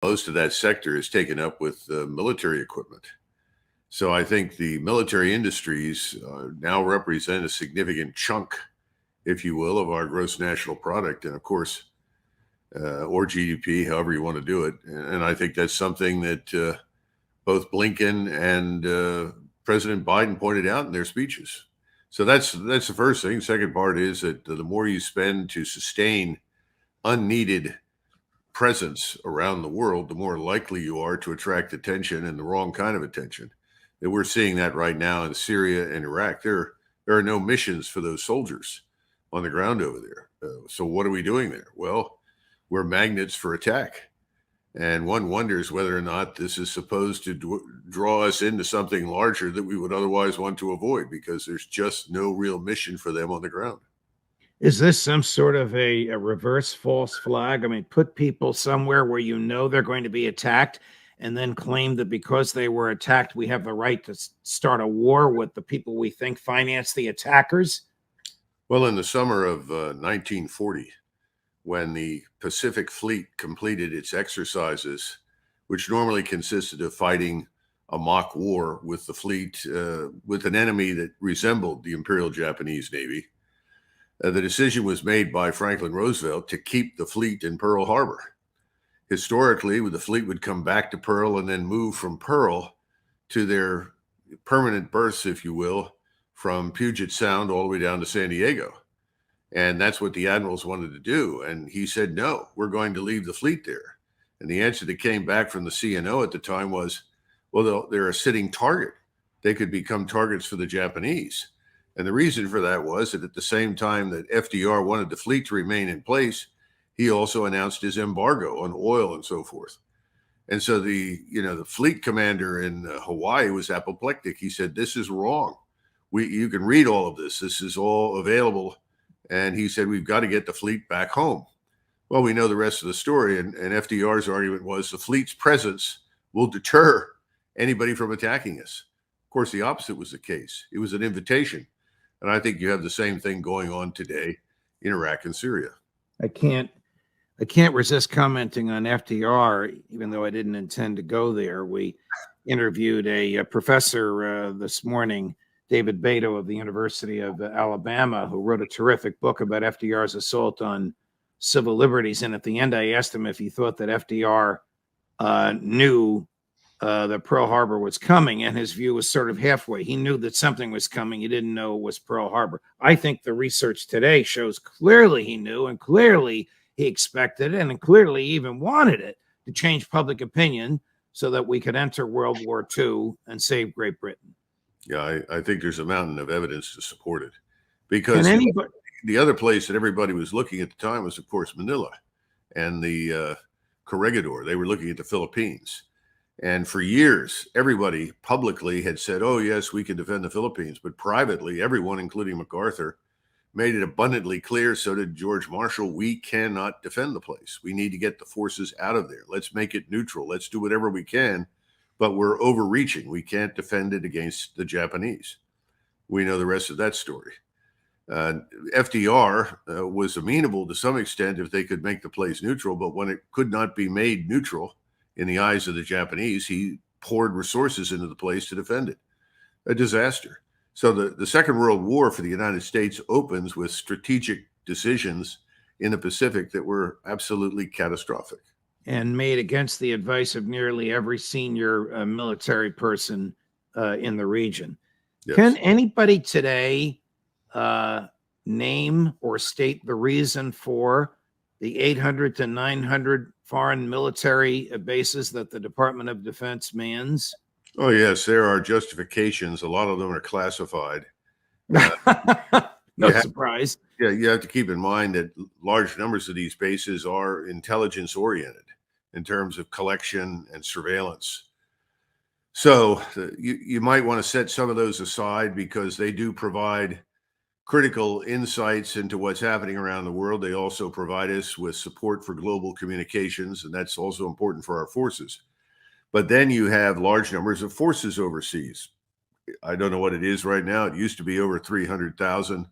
most of that sector is taken up with military equipment. So I think the military industries now represent a significant chunk, if you will, of our gross national product, and of course, or GDP, however you want to do it. And I think that's something that both Blinken and President Biden pointed out in their speeches. So that's the first thing. Second part is that the more you spend to sustain unneeded presence around the world, the more likely you are to attract attention, and the wrong kind of attention. And we're seeing that right now in Syria and Iraq. There are no missions for those soldiers on the ground over there. So what are we doing there? Well, we're magnets for attack. And one wonders whether or not this is supposed to draw us into something larger that we would otherwise want to avoid, because there's just no real mission for them on the ground. Is this some sort of a reverse false flag? I mean, put people somewhere where you know they're going to be attacked, and then claim that because they were attacked, we have the right to start a war with the people we think finance the attackers? Well, in the summer of 1940, when the Pacific Fleet completed its exercises, which normally consisted of fighting a mock war with the fleet, with an enemy that resembled the Imperial Japanese Navy, the decision was made by Franklin Roosevelt to keep the fleet in Pearl Harbor. Historically, the fleet would come back to Pearl and then move from Pearl to their permanent berths, if you will, from Puget Sound all the way down to San Diego. And that's what the admirals wanted to do. And he said, no, we're going to leave the fleet there. And the answer that came back from the CNO at the time was, well, they're a sitting target. They could become targets for the Japanese. And the reason for that was that at the same time that FDR wanted the fleet to remain in place, he also announced his embargo on oil and so forth. And so the fleet commander in Hawaii was apoplectic. He said, this is wrong. You can read all of this. This is all available. And he said, we've got to get the fleet back home. Well, we know the rest of the story. And FDR's argument was the fleet's presence will deter anybody from attacking us. Of course, the opposite was the case. It was an invitation. And I think you have the same thing going on today in Iraq and Syria. I can't resist commenting on FDR, even though I didn't intend to go there. We interviewed a professor this morning, David Beto of the University of Alabama, who wrote a terrific book about FDR's assault on civil liberties. And at the end, I asked him if he thought that FDR knew that Pearl Harbor was coming, and his view was sort of halfway. He knew that something was coming. He didn't know it was Pearl Harbor. I think the research today shows clearly he knew, and clearly he expected it, and clearly even wanted it to change public opinion so that we could enter World War II and save Great Britain. Yeah, I think there's a mountain of evidence to support it. Because the other place that everybody was looking at the time was, of course, Manila and the Corregidor. They were looking at the Philippines. And for years, everybody publicly had said, oh, yes, we can defend the Philippines. But privately, everyone, including MacArthur, made it abundantly clear, so did George Marshall, we cannot defend the place. We need to get the forces out of there. Let's make it neutral. Let's do whatever we can. But we're overreaching. We can't defend it against the Japanese. We know the rest of that story. FDR was amenable to some extent if they could make the place neutral. But when it could not be made neutral in the eyes of the Japanese, he poured resources into the place to defend it. A disaster. So the Second World War for the United States opens with strategic decisions in the Pacific that were absolutely catastrophic. And made against the advice of nearly every senior military person in the region. Yes. Can anybody today name or state the reason for the 800 to 900 foreign military bases that the Department of Defense mans? Oh, yes, there are justifications. A lot of them are classified. No surprise. Yeah, you have to keep in mind that large numbers of these bases are intelligence-oriented in terms of collection and surveillance. So you might want to set some of those aside because they do provide critical insights into what's happening around the world. They also provide us with support for global communications, and that's also important for our forces. But then you have large numbers of forces overseas. I don't know what it is right now. It used to be over 300,000.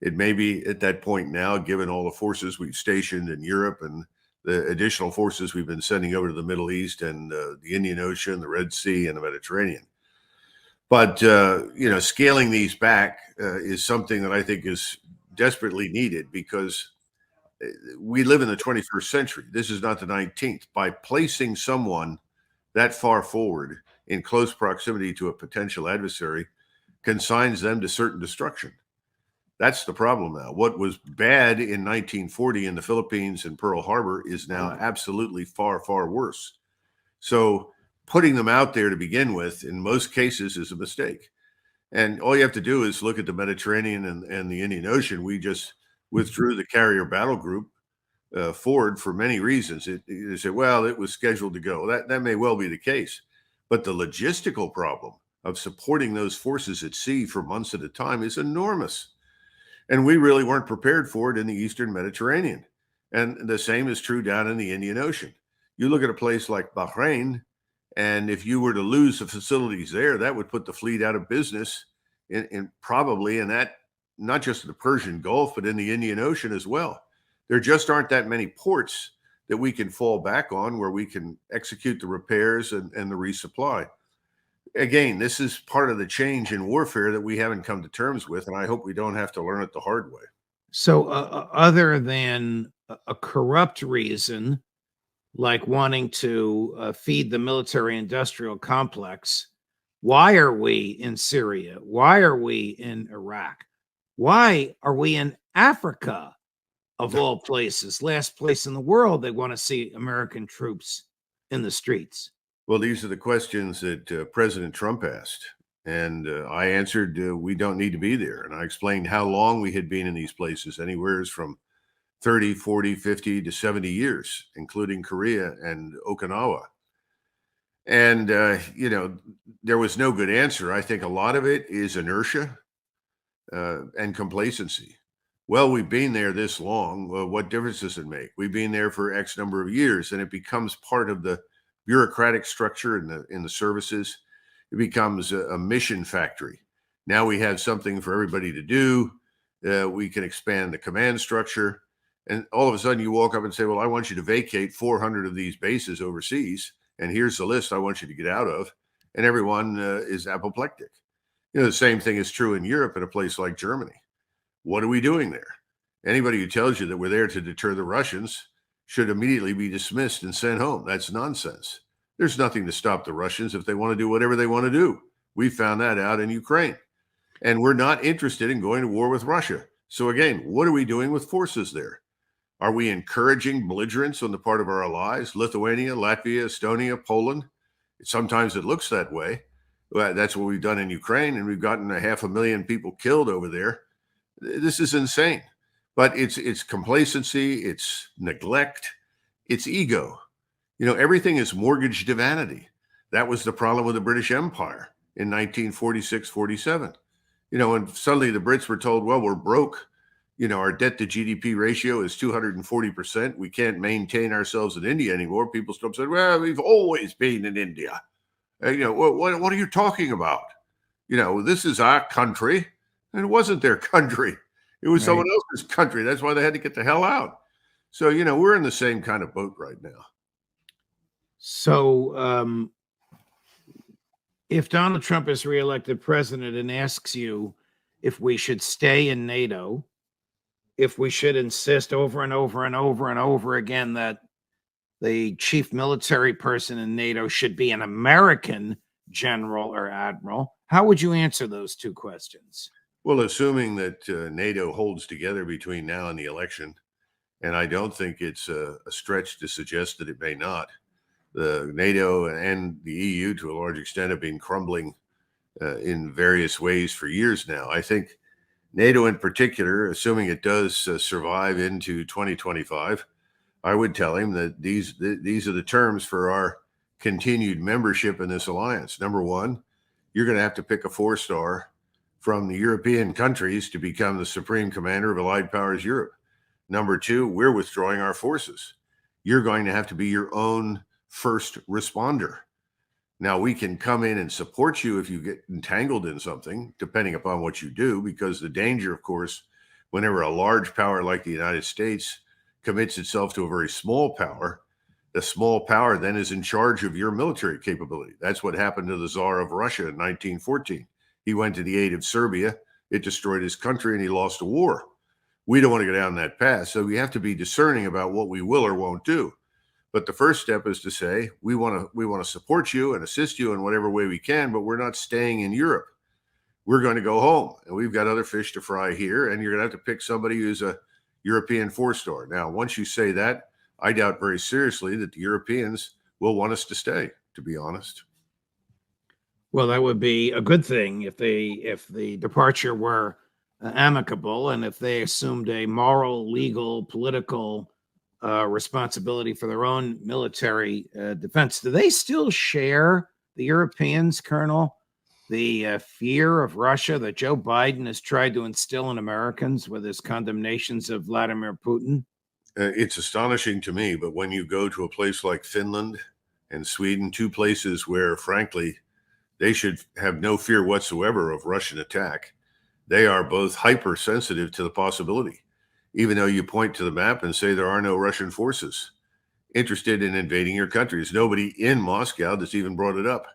It may be at that point now, given all the forces we've stationed in Europe and the additional forces we've been sending over to the Middle East and the Indian Ocean, the Red Sea, and the Mediterranean. But, scaling these back is something that I think is desperately needed because we live in the 21st century. This is not the 19th. By placing someone that far forward in close proximity to a potential adversary consigns them to certain destruction. That's the problem now. What was bad in 1940 in the Philippines and Pearl Harbor is now absolutely far, far worse. So putting them out there to begin with, in most cases, is a mistake. And all you have to do is look at the Mediterranean and the Indian Ocean. We just withdrew the carrier battle group forward for many reasons. They say, well, it was scheduled to go. That may well be the case. But the logistical problem of supporting those forces at sea for months at a time is enormous. And we really weren't prepared for it in the Eastern Mediterranean. And the same is true down in the Indian Ocean. You look at a place like Bahrain, and if you were to lose the facilities there, that would put the fleet out of business probably in that, not just in the Persian Gulf, but in the Indian Ocean as well. There just aren't that many ports that we can fall back on where we can execute the repairs and the resupply. Again, this is part of the change in warfare that we haven't come to terms with, and I hope we don't have to learn it the hard way. So, other than a corrupt reason, like wanting to feed the military-industrial complex, why are we in Syria? Why are we in Iraq? Why are we in Africa, of all places? Last place in the world they want to see American troops in the streets. Well, these are the questions that President Trump asked. And I answered, we don't need to be there. And I explained how long we had been in these places, anywhere from 30, 40, 50 to 70 years, including Korea and Okinawa. And, there was no good answer. I think a lot of it is inertia and complacency. Well, we've been there this long. Well, what difference does it make? We've been there for X number of years, and it becomes part of the bureaucratic structure in the services. It becomes a mission factory. Now we have something for everybody to do. We can expand the command structure. And all of a sudden you walk up and say, well, I want you to vacate 400 of these bases overseas. And here's the list I want you to get out of. And everyone is apoplectic. The same thing is true in Europe at a place like Germany. What are we doing there? Anybody who tells you that we're there to deter the Russians should immediately be dismissed and sent home. That's nonsense. There's nothing to stop the Russians if they want to do whatever they want to do. We found that out in Ukraine. And we're not interested in going to war with Russia. So again, what are we doing with forces there? Are we encouraging belligerence on the part of our allies, Lithuania, Latvia, Estonia, Poland? Sometimes it looks that way. That's what we've done in Ukraine, and we've gotten 500,000 people killed over there. This is insane. But it's complacency, it's neglect, it's ego. Everything is mortgaged to vanity. That was the problem with the British Empire in 1946, 47. And suddenly the Brits were told, well, we're broke. Our debt to GDP ratio is 240%. We can't maintain ourselves in India anymore. People still said, well, we've always been in India. What are you talking about? This is our country. And it wasn't their country. It was someone else's country. That's why they had to get the hell out. So, we're in the same kind of boat right now. So, if Donald Trump is reelected president and asks you if we should stay in NATO, if we should insist over and over and over and over again that the chief military person in NATO should be an American general or admiral, how would you answer those two questions? Well, assuming that NATO holds together between now and the election, and I don't think it's a stretch to suggest that it may not. The NATO and the EU, to a large extent, have been crumbling in various ways for years now. I think NATO in particular, assuming it does survive into 2025, I would tell him that these are the terms for our continued membership in this alliance. Number one, you're going to have to pick a 4-star from the European countries to become the supreme commander of Allied Powers Europe. Number two, we're withdrawing our forces. You're going to have to be your own first responder. Now, we can come in and support you if you get entangled in something, depending upon what you do, because the danger, of course, whenever a large power like the United States commits itself to a very small power, the small power then is in charge of your military capability. That's what happened to the Tsar of Russia in 1914. He went to the aid of Serbia. It destroyed his country and he lost a war. We don't want to go down that path. So we have to be discerning about what we will or won't do. But the first step is to say, we want to support you and assist you in whatever way we can, but we're not staying in Europe. We're going to go home and we've got other fish to fry here. And you're going to have to pick somebody who's a European four-star. Now, once you say that, I doubt very seriously that the Europeans will want us to stay, to be honest. Well, that would be a good thing if the departure were amicable and if they assumed a moral, legal, political responsibility for their own military defense. Do they still share, the Europeans, Colonel, the fear of Russia that Joe Biden has tried to instill in Americans with his condemnations of Vladimir Putin? It's astonishing to me, but when you go to a place like Finland and Sweden, two places where, frankly, they should have no fear whatsoever of Russian attack, they are both hypersensitive to the possibility, even though you point to the map and say there are no Russian forces interested in invading your country. There's nobody in Moscow that's even brought it up.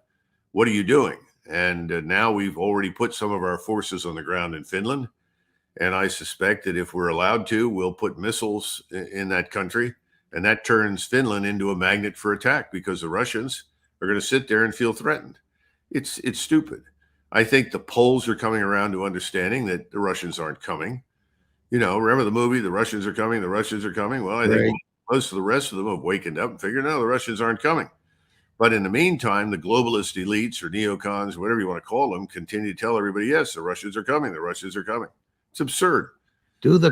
What are you doing? And now we've already put some of our forces on the ground in Finland. And I suspect that if we're allowed to, we'll put missiles in that country. And that turns Finland into a magnet for attack because the Russians are going to sit there and feel threatened. It's stupid. I think the Poles are coming around to understanding that the Russians aren't coming. You know, remember the movie, The Russians Are Coming, The Russians Are Coming? Well, I think most of the rest of them have wakened up and figured, no, the Russians aren't coming. But in the meantime, the globalist elites or neocons, whatever you want to call them, continue to tell everybody, yes, the Russians are coming. The Russians are coming. It's absurd. Do you think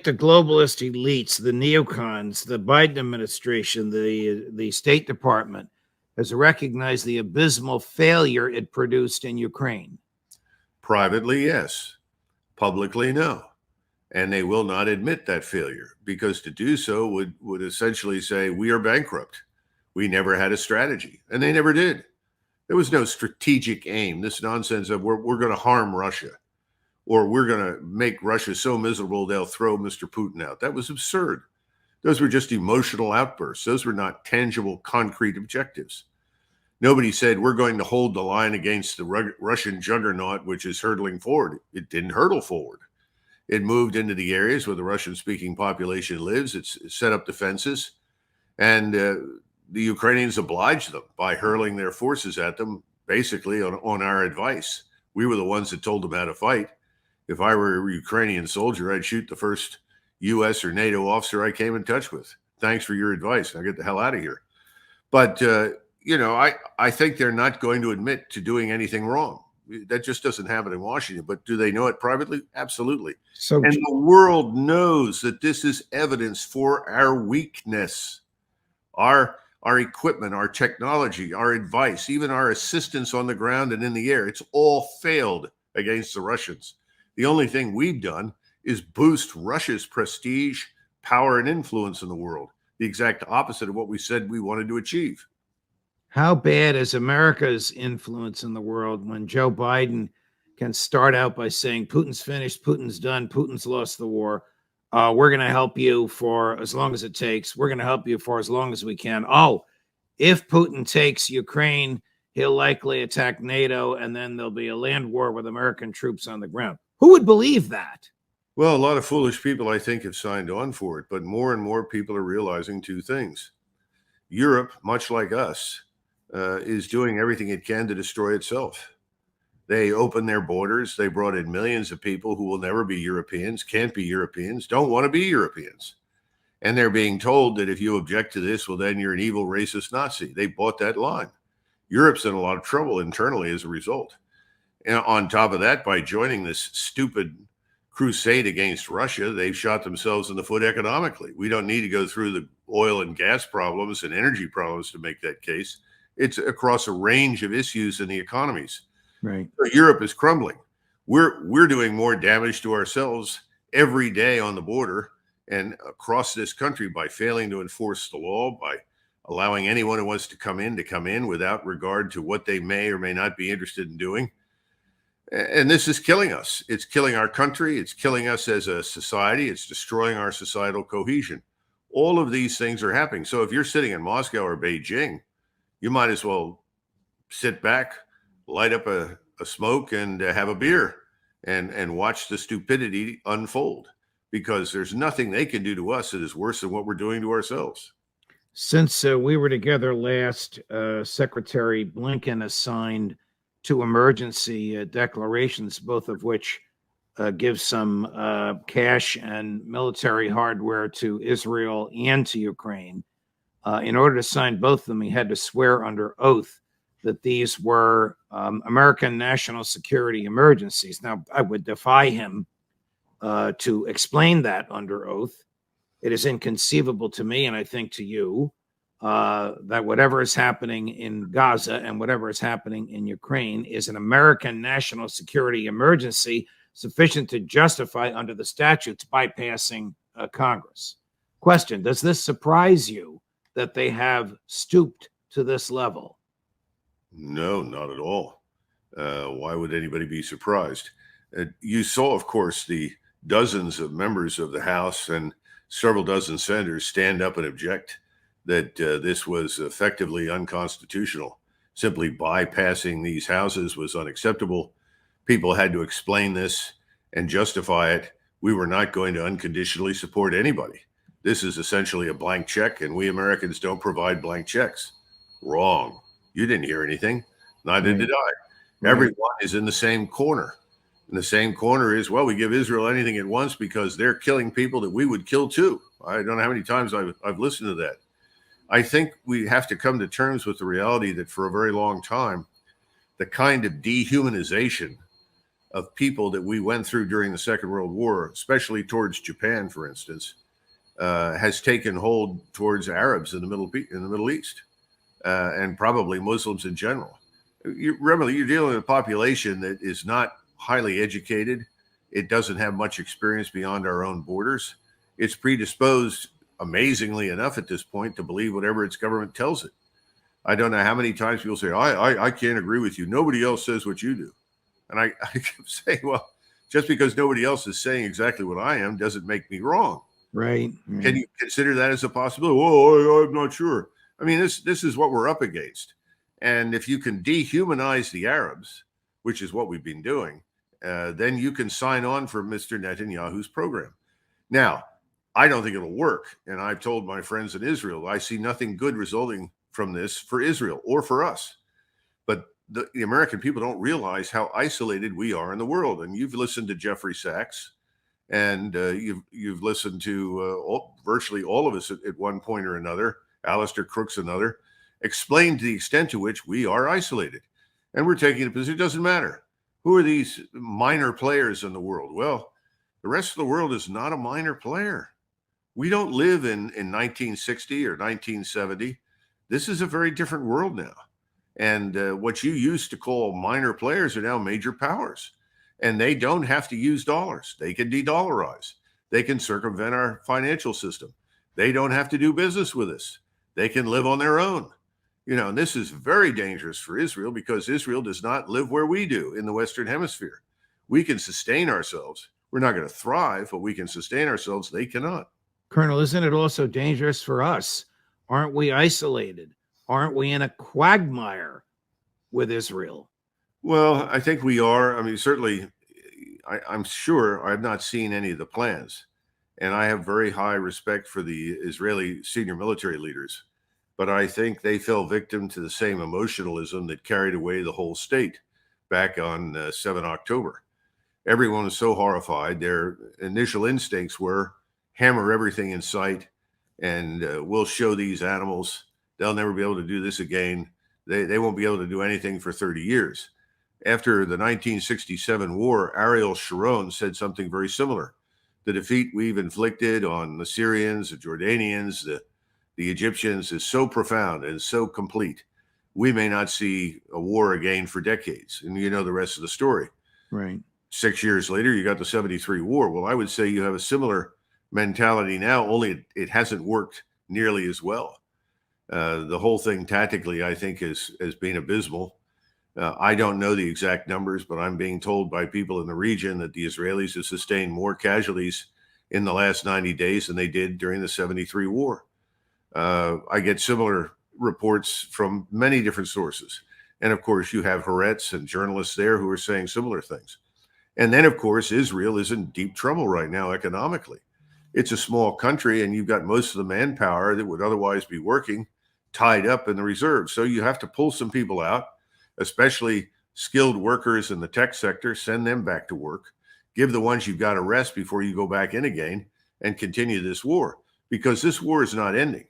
the globalist elites, the neocons, the Biden administration, the State Department has recognized the abysmal failure it produced in Ukraine? Privately, yes. Publicly, no. And they will not admit that failure because to do so would essentially say we are bankrupt. We never had a strategy, and they never did. There was no strategic aim. This nonsense of we're going to harm Russia or we're going to make Russia so miserable they'll throw Mr. Putin out. That was absurd. Those were just emotional outbursts. Those were not tangible, concrete objectives. Nobody said we're going to hold the line against the Russian juggernaut, which is hurtling forward. It didn't hurtle forward. It moved into the areas where the Russian-speaking population lives. It's set up defenses. And the Ukrainians obliged them by hurling their forces at them, basically on our advice. We were the ones that told them how to fight. If I were a Ukrainian soldier, I'd shoot the first U.S. or NATO officer I came in touch with. Thanks for your advice. Now get the hell out of here. But, I think they're not going to admit to doing anything wrong. That just doesn't happen in Washington. But do they know it privately? Absolutely. And the world knows that this is evidence for our weakness. Our equipment, our technology, our advice, even our assistance on the ground and in the air, it's all failed against the Russians. The only thing we've done is boost Russia's prestige, power, and influence in the world. The exact opposite of what we said we wanted to achieve. How bad is America's influence in the world when Joe Biden can start out by saying Putin's finished, Putin's done, Putin's lost the war. We're going to help you for as long as it takes. We're going to help you for as long as we can. Oh, if Putin takes Ukraine, he'll likely attack NATO, and then there'll be a land war with American troops on the ground. Who would believe that? Well, a lot of foolish people, I think, have signed on for it, but more and more people are realizing two things. Europe, much like us, is doing everything it can to destroy itself. They opened their borders. They brought in millions of people who will never be Europeans, can't be Europeans, don't want to be Europeans. And they're being told that if you object to this, well, then you're an evil racist Nazi. They bought that line. Europe's in a lot of trouble internally as a result. And on top of that, by joining this stupid crusade against Russia, they've shot themselves in the foot economically. We don't need to go through the oil and gas problems and energy problems to make that case. It's across a range of issues in the economies. Right. So Europe is crumbling. We're doing more damage to ourselves every day on the border and across this country by failing to enforce the law, by allowing anyone who wants to come in without regard to what they may or may not be interested in doing. And this is killing us. It's killing our country. It's killing us as a society. It's destroying our societal cohesion. All of these things are happening. So if you're sitting in Moscow or Beijing, you might as well sit back, light up a smoke, and have a beer and watch the stupidity unfold, because there's nothing they can do to us that is worse than what we're doing to ourselves. Since we were together last, Secretary Blinken assigned two emergency declarations, both of which give some cash and military hardware to Israel and to Ukraine. In order to sign both of them, he had to swear under oath that these were American national security emergencies. Now, I would defy him to explain that under oath. It is inconceivable to me, and I think to you, that whatever is happening in Gaza and whatever is happening in Ukraine is an American national security emergency sufficient to justify under the statutes bypassing Congress. Question: does this surprise you that they have stooped to this level? No, not at all. Why would anybody be surprised? You saw, of course, the dozens of members of the House and several dozen senators stand up and object that this was effectively unconstitutional. Simply bypassing these houses was unacceptable. People had to explain this and justify it. We were not going to unconditionally support anybody. This is essentially a blank check, and we Americans don't provide blank checks. Wrong. You didn't hear anything. Neither did I. Right. Everyone is in the same corner. And the same corner is, well, we give Israel anything it wants because they're killing people that we would kill too. I don't know how many times I've listened to that. I think we have to come to terms with the reality that for a very long time, the kind of dehumanization of people that we went through during the Second World War, especially towards Japan, for instance, has taken hold towards Arabs in the Middle East, and probably Muslims in general. Remember, you're dealing with a population that is not highly educated. It doesn't have much experience beyond our own borders. It's predisposed, amazingly enough at this point, to believe whatever its government tells it. I don't know how many times people say, I can't agree with you. Nobody else says what you do. And I keep saying, well, just because nobody else is saying exactly what I am doesn't make me wrong. Right. Can you consider that as a possibility? Oh, I'm not sure. I mean, this is what we're up against. And if you can dehumanize the Arabs, which is what we've been doing, then you can sign on for Mr. Netanyahu's program. Now, I don't think it'll work. And I've told my friends in Israel, I see nothing good resulting from this for Israel or for us. But the American people don't realize how isolated we are in the world. And you've listened to Jeffrey Sachs, and you've listened to virtually all of us at one point or another, Alistair Crooks another, explain to the extent to which we are isolated. And we're taking a position, it doesn't matter. Who are these minor players in the world? Well, the rest of the world is not a minor player. We don't live in 1960 or 1970. This is a very different world now. And what you used to call minor players are now major powers. And they don't have to use dollars. They can de-dollarize. They can circumvent our financial system. They don't have to do business with us. They can live on their own. You know, and this is very dangerous for Israel because Israel does not live where we do in the Western Hemisphere. We can sustain ourselves. We're not going to thrive, but we can sustain ourselves. They cannot. Colonel, isn't it also dangerous for us? Aren't we isolated? Aren't we in a quagmire with Israel? Well, I think we are. I mean, certainly, I'm sure I've not seen any of the plans. And I have very high respect for the Israeli senior military leaders. But I think they fell victim to the same emotionalism that carried away the whole state back on 7 October. Everyone was so horrified. Their initial instincts were hammer everything in sight, and we'll show these animals. They'll never be able to do this again. They won't be able to do anything for 30 years. After the 1967 war, Ariel Sharon said something very similar. The defeat we've inflicted on the Syrians, the Jordanians, the Egyptians is so profound and so complete. We may not see a war again for decades. And you know the rest of the story. Right. 6 years later, you got the 73 war. Well, I would say you have a similar mentality now, only it hasn't worked nearly as well. The whole thing tactically, I think, has been abysmal. I don't know the exact numbers, but I'm being told by people in the region that the Israelis have sustained more casualties in the last 90 days than they did during the 73 war. I get similar reports from many different sources. And of course, you have Haaretz and journalists there who are saying similar things. And then, of course, Israel is in deep trouble right now economically. It's a small country, and you've got most of the manpower that would otherwise be working tied up in the reserves. So you have to pull some people out, especially skilled workers in the tech sector, send them back to work, give the ones you've got a rest before you go back in again and continue this war, because this war is not ending.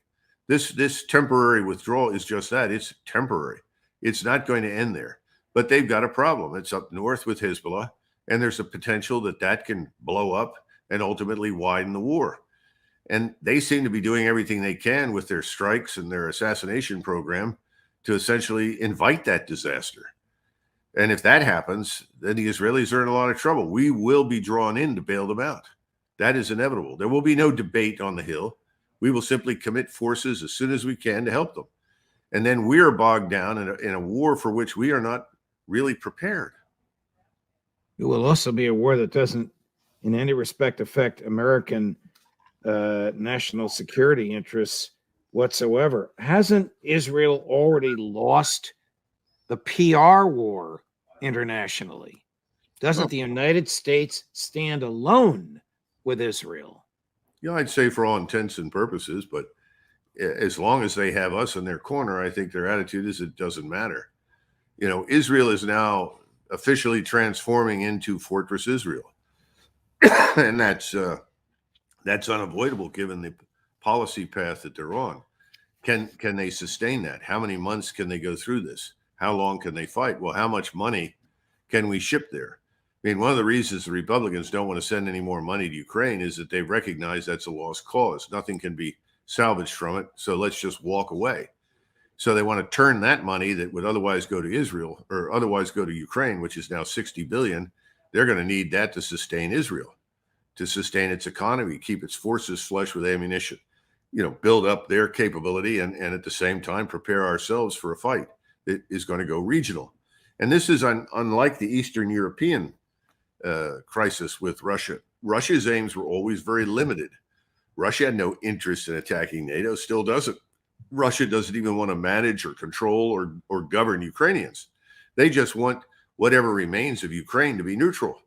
This temporary withdrawal is just that. It's temporary. It's not going to end there. But they've got a problem. It's up north with Hezbollah, and there's a potential that that can blow up and ultimately widen the war. And they seem to be doing everything they can with their strikes and their assassination program to essentially invite that disaster. And if that happens, then the Israelis are in a lot of trouble. We will be drawn in to bail them out. That is inevitable. There will be no debate on the Hill. We will simply commit forces as soon as we can to help them. And then we are bogged down in a war for which we are not really prepared. It will also be a war that doesn't, in any respect, affect American national security interests whatsoever. Hasn't Israel already lost the PR war internationally? Doesn't the United States stand alone with Israel? Yeah, I'd say for all intents and purposes, but as long as they have us in their corner, I think their attitude is it doesn't matter. You know, Israel is now officially transforming into Fortress Israel. And that's unavoidable given the policy path that they're on. Can they sustain that? How many months can they go through this? How long can they fight? Well, how much money can we ship there? I mean, one of the reasons the Republicans don't want to send any more money to Ukraine is that they recognize that's a lost cause. Nothing can be salvaged from it. So let's just walk away. So they want to turn that money that would otherwise go to Israel or otherwise go to Ukraine, which is now 60 billion. They're going to need that to sustain Israel, to sustain its economy, keep its forces flush with ammunition, you know, build up their capability and at the same time prepare ourselves for a fight that is going to go regional. And this is unlike the Eastern European crisis with Russia. Russia's aims were always very limited. Russia had no interest in attacking NATO, still doesn't. Russia doesn't even want to manage or control or govern Ukrainians. They just want whatever remains of Ukraine to be neutral.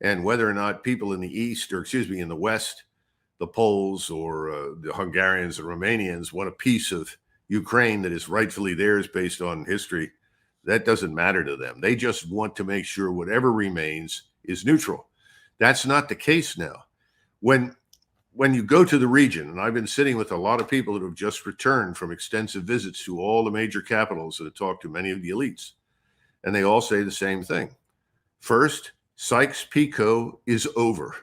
And whether or not people in the East, or excuse me, in the West, the Poles or the Hungarians and Romanians want a piece of Ukraine that is rightfully theirs based on history, that doesn't matter to them. They just want to make sure whatever remains is neutral. That's not the case now. When you go to the region, and I've been sitting with a lot of people that have just returned from extensive visits to all the major capitals and have talked to many of the elites, and they all say the same thing. First, Sykes-Picot is over.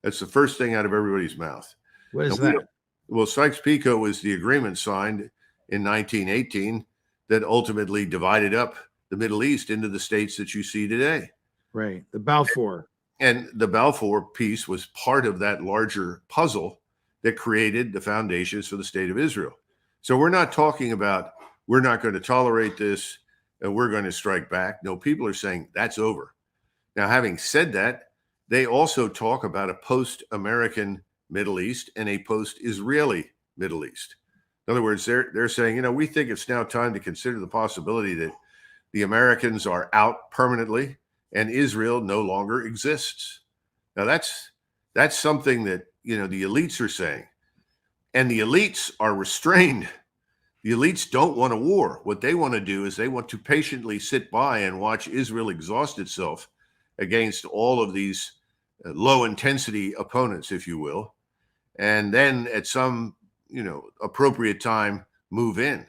That's the first thing out of everybody's mouth. What is that? Well, Sykes-Picot was the agreement signed in 1918 that ultimately divided up the Middle East into the states that you see today. Right. The Balfour. And the Balfour piece was part of that larger puzzle that created the foundations for the state of Israel. So we're not talking about we're not going to tolerate this and we're going to strike back. No, people are saying that's over. Now, having said that, they also talk about a post-American Middle East and a post-Israeli Middle East. In other words, they're saying, you know, we think it's now time to consider the possibility that the Americans are out permanently and Israel no longer exists. Now, that's something that, you know, the elites are saying. And the elites are restrained. The elites don't want a war. What they want to do is they want to patiently sit by and watch Israel exhaust itself against all of these low-intensity opponents, if you will, and then at some, you know, appropriate time move in.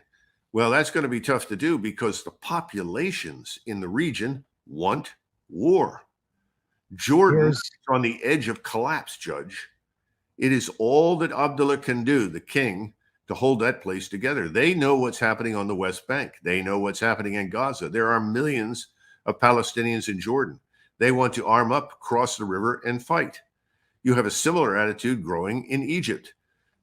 Well, that's going to be tough to do because the populations in the region want war. Jordan is on the edge of collapse, Judge. It is all that Abdullah can do, the king, to hold that place together. They know what's happening on the West Bank. They know what's happening in Gaza. There are millions of Palestinians in Jordan. They want to arm up, cross the river, and fight. You have a similar attitude growing in Egypt.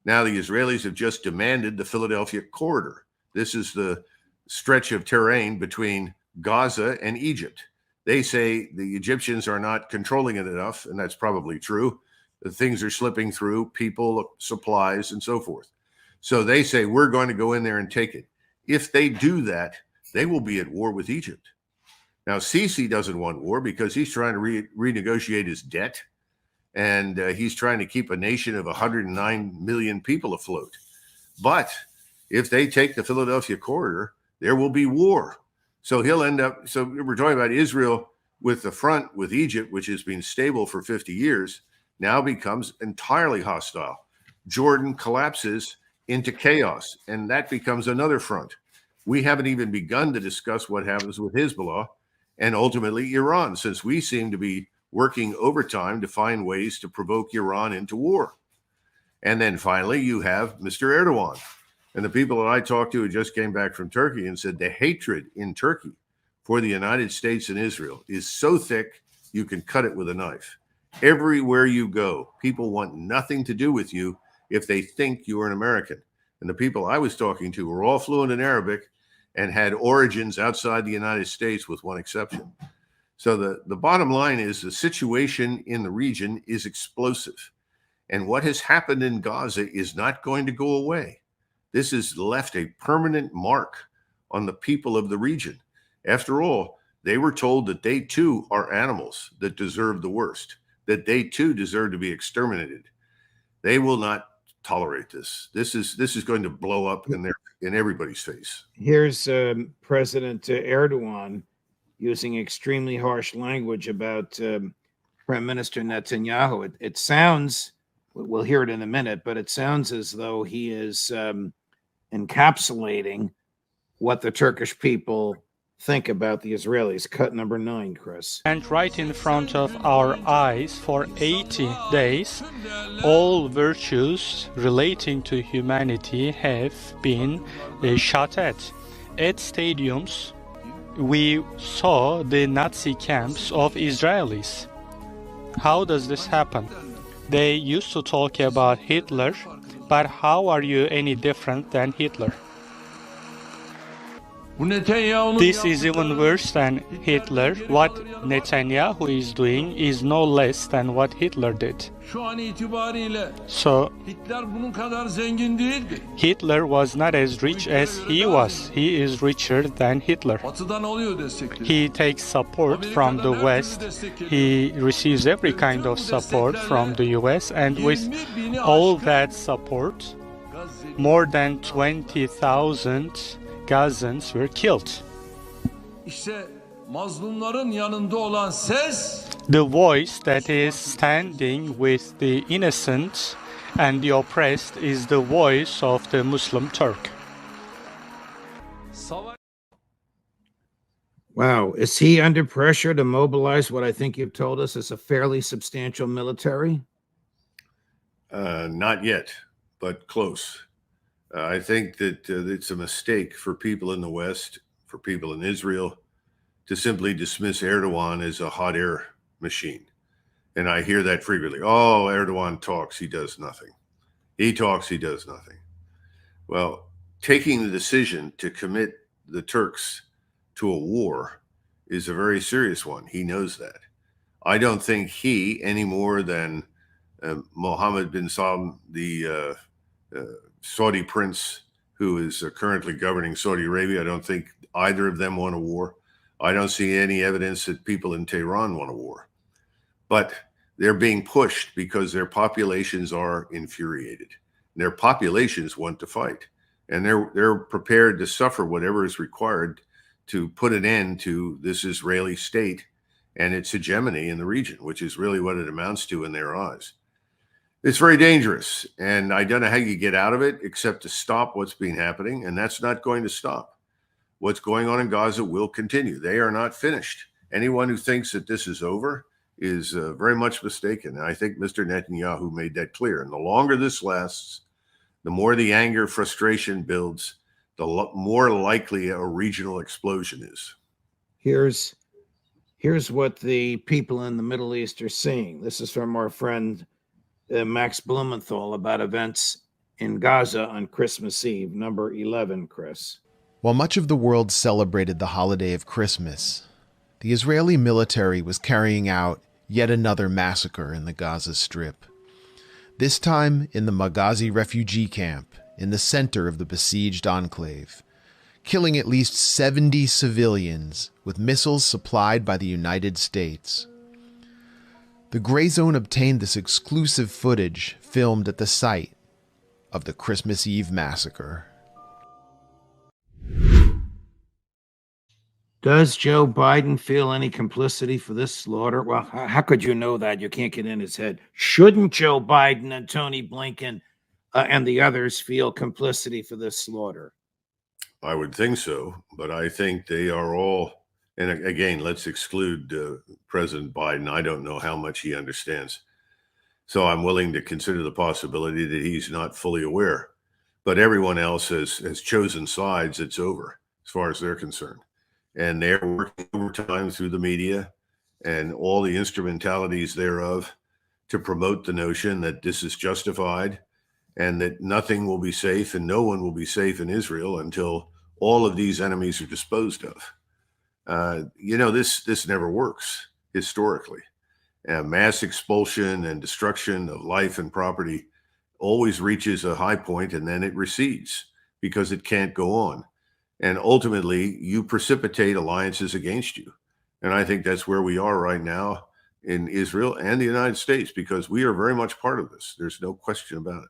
Now the Israelis have just demanded the Philadelphia corridor. This is the stretch of terrain between Gaza and Egypt. They say the Egyptians are not controlling it enough, and that's probably true. The things are slipping through, people, supplies, and so forth. So they say, we're going to go in there and take it. If they do that, they will be at war with Egypt. Now, Sisi doesn't want war because he's trying to renegotiate his debt, and he's trying to keep a nation of 109 million people afloat. But if they take the Philadelphia corridor, there will be war. So he'll end up, so we're talking about Israel with the front with Egypt, which has been stable for 50 years, now becomes entirely hostile. Jordan collapses into chaos, and that becomes another front. We haven't even begun to discuss what happens with Hezbollah and ultimately Iran, since we seem to be working overtime to find ways to provoke Iran into war. And then finally, you have Mr. Erdogan. And the people that I talked to who just came back from Turkey and said the hatred in Turkey for the United States and Israel is so thick, you can cut it with a knife. Everywhere you go, people want nothing to do with you if they think you are an American. And the people I was talking to were all fluent in Arabic and had origins outside the United States with one exception. So the bottom line is the situation in the region is explosive. And what has happened in Gaza is not going to go away. This has left a permanent mark on the people of the region. After all, they were told that they too are animals that deserve the worst, that they too deserve to be exterminated. They will not tolerate this. This is going to blow up in everybody's face. Here's President Erdogan using extremely harsh language about Prime Minister Netanyahu. It sounds, we'll hear it in a minute, but it sounds as though he is encapsulating what the Turkish people think about the Israelis. Cut number 9, Chris. And right in front of our eyes for 80 days, all virtues relating to humanity have been shot at. At stadiums, we saw the Nazi camps of Israelis. How does this happen? They used to talk about Hitler, but how are you any different than Hitler? This is even worse than Hitler. What Netanyahu is doing is no less than what Hitler did. So, Hitler was not as rich as he was. He is richer than Hitler. He takes support from the West. He receives every kind of support from the US, and with all that support, more than 20,000 Gazans were killed. The voice that is standing with the innocent and the oppressed is the voice of the Muslim Turk. Wow. Is he under pressure to mobilize what I think you've told us is a fairly substantial military? Not yet, but close. I think that it's a mistake for people in the West, for people in Israel, to simply dismiss Erdogan as a hot air machine. And I hear that frequently. Oh, Erdogan talks, he does nothing. He talks, he does nothing. Well, taking the decision to commit the Turks to a war is a very serious one. He knows that. I don't think he, any more than Mohammed bin Salman, the Saudi prince who is currently governing Saudi Arabia, I don't think either of them want a war. I don't see any evidence that people in Tehran want a war. But they're being pushed because their populations are infuriated. Their populations want to fight. And they're prepared to suffer whatever is required to put an end to this Israeli state and its hegemony in the region, which is really what it amounts to in their eyes. It's very dangerous, and I don't know how you get out of it except to stop what's been happening, and that's not going to stop. What's going on in Gaza will continue. They are not finished. Anyone who thinks that this is over is very much mistaken, and I think Mr. Netanyahu made that clear. And the longer this lasts, the more the anger, frustration builds, the more likely a regional explosion is. Here's what the people in the Middle East are seeing. This is from our friend Max Blumenthal about events in Gaza on Christmas Eve, number 11, Chris. While much of the world celebrated the holiday of Christmas, the Israeli military was carrying out yet another massacre in the Gaza Strip. This time in the Maghazi refugee camp in the center of the besieged enclave, killing at least 70 civilians with missiles supplied by the United States. The Gray Zone obtained this exclusive footage filmed at the site of the Christmas Eve massacre. Does Joe Biden feel any complicity for this slaughter? Well, how could you know that? You can't get in his head. Shouldn't Joe Biden and Tony Blinken and the others feel complicity for this slaughter? I would think so, but I think they are all, and again, let's exclude President Biden. I don't know how much he understands. So I'm willing to consider the possibility that he's not fully aware. But everyone else has chosen sides. It's over as far as they're concerned. And they're working overtime through the media and all the instrumentalities thereof to promote the notion that this is justified and that nothing will be safe and no one will be safe in Israel until all of these enemies are disposed of. This never works historically. Mass expulsion and destruction of life and property always reaches a high point and then it recedes because it can't go on. And ultimately, you precipitate alliances against you. And I think that's where we are right now in Israel and the United States, because we are very much part of this. There's no question about it.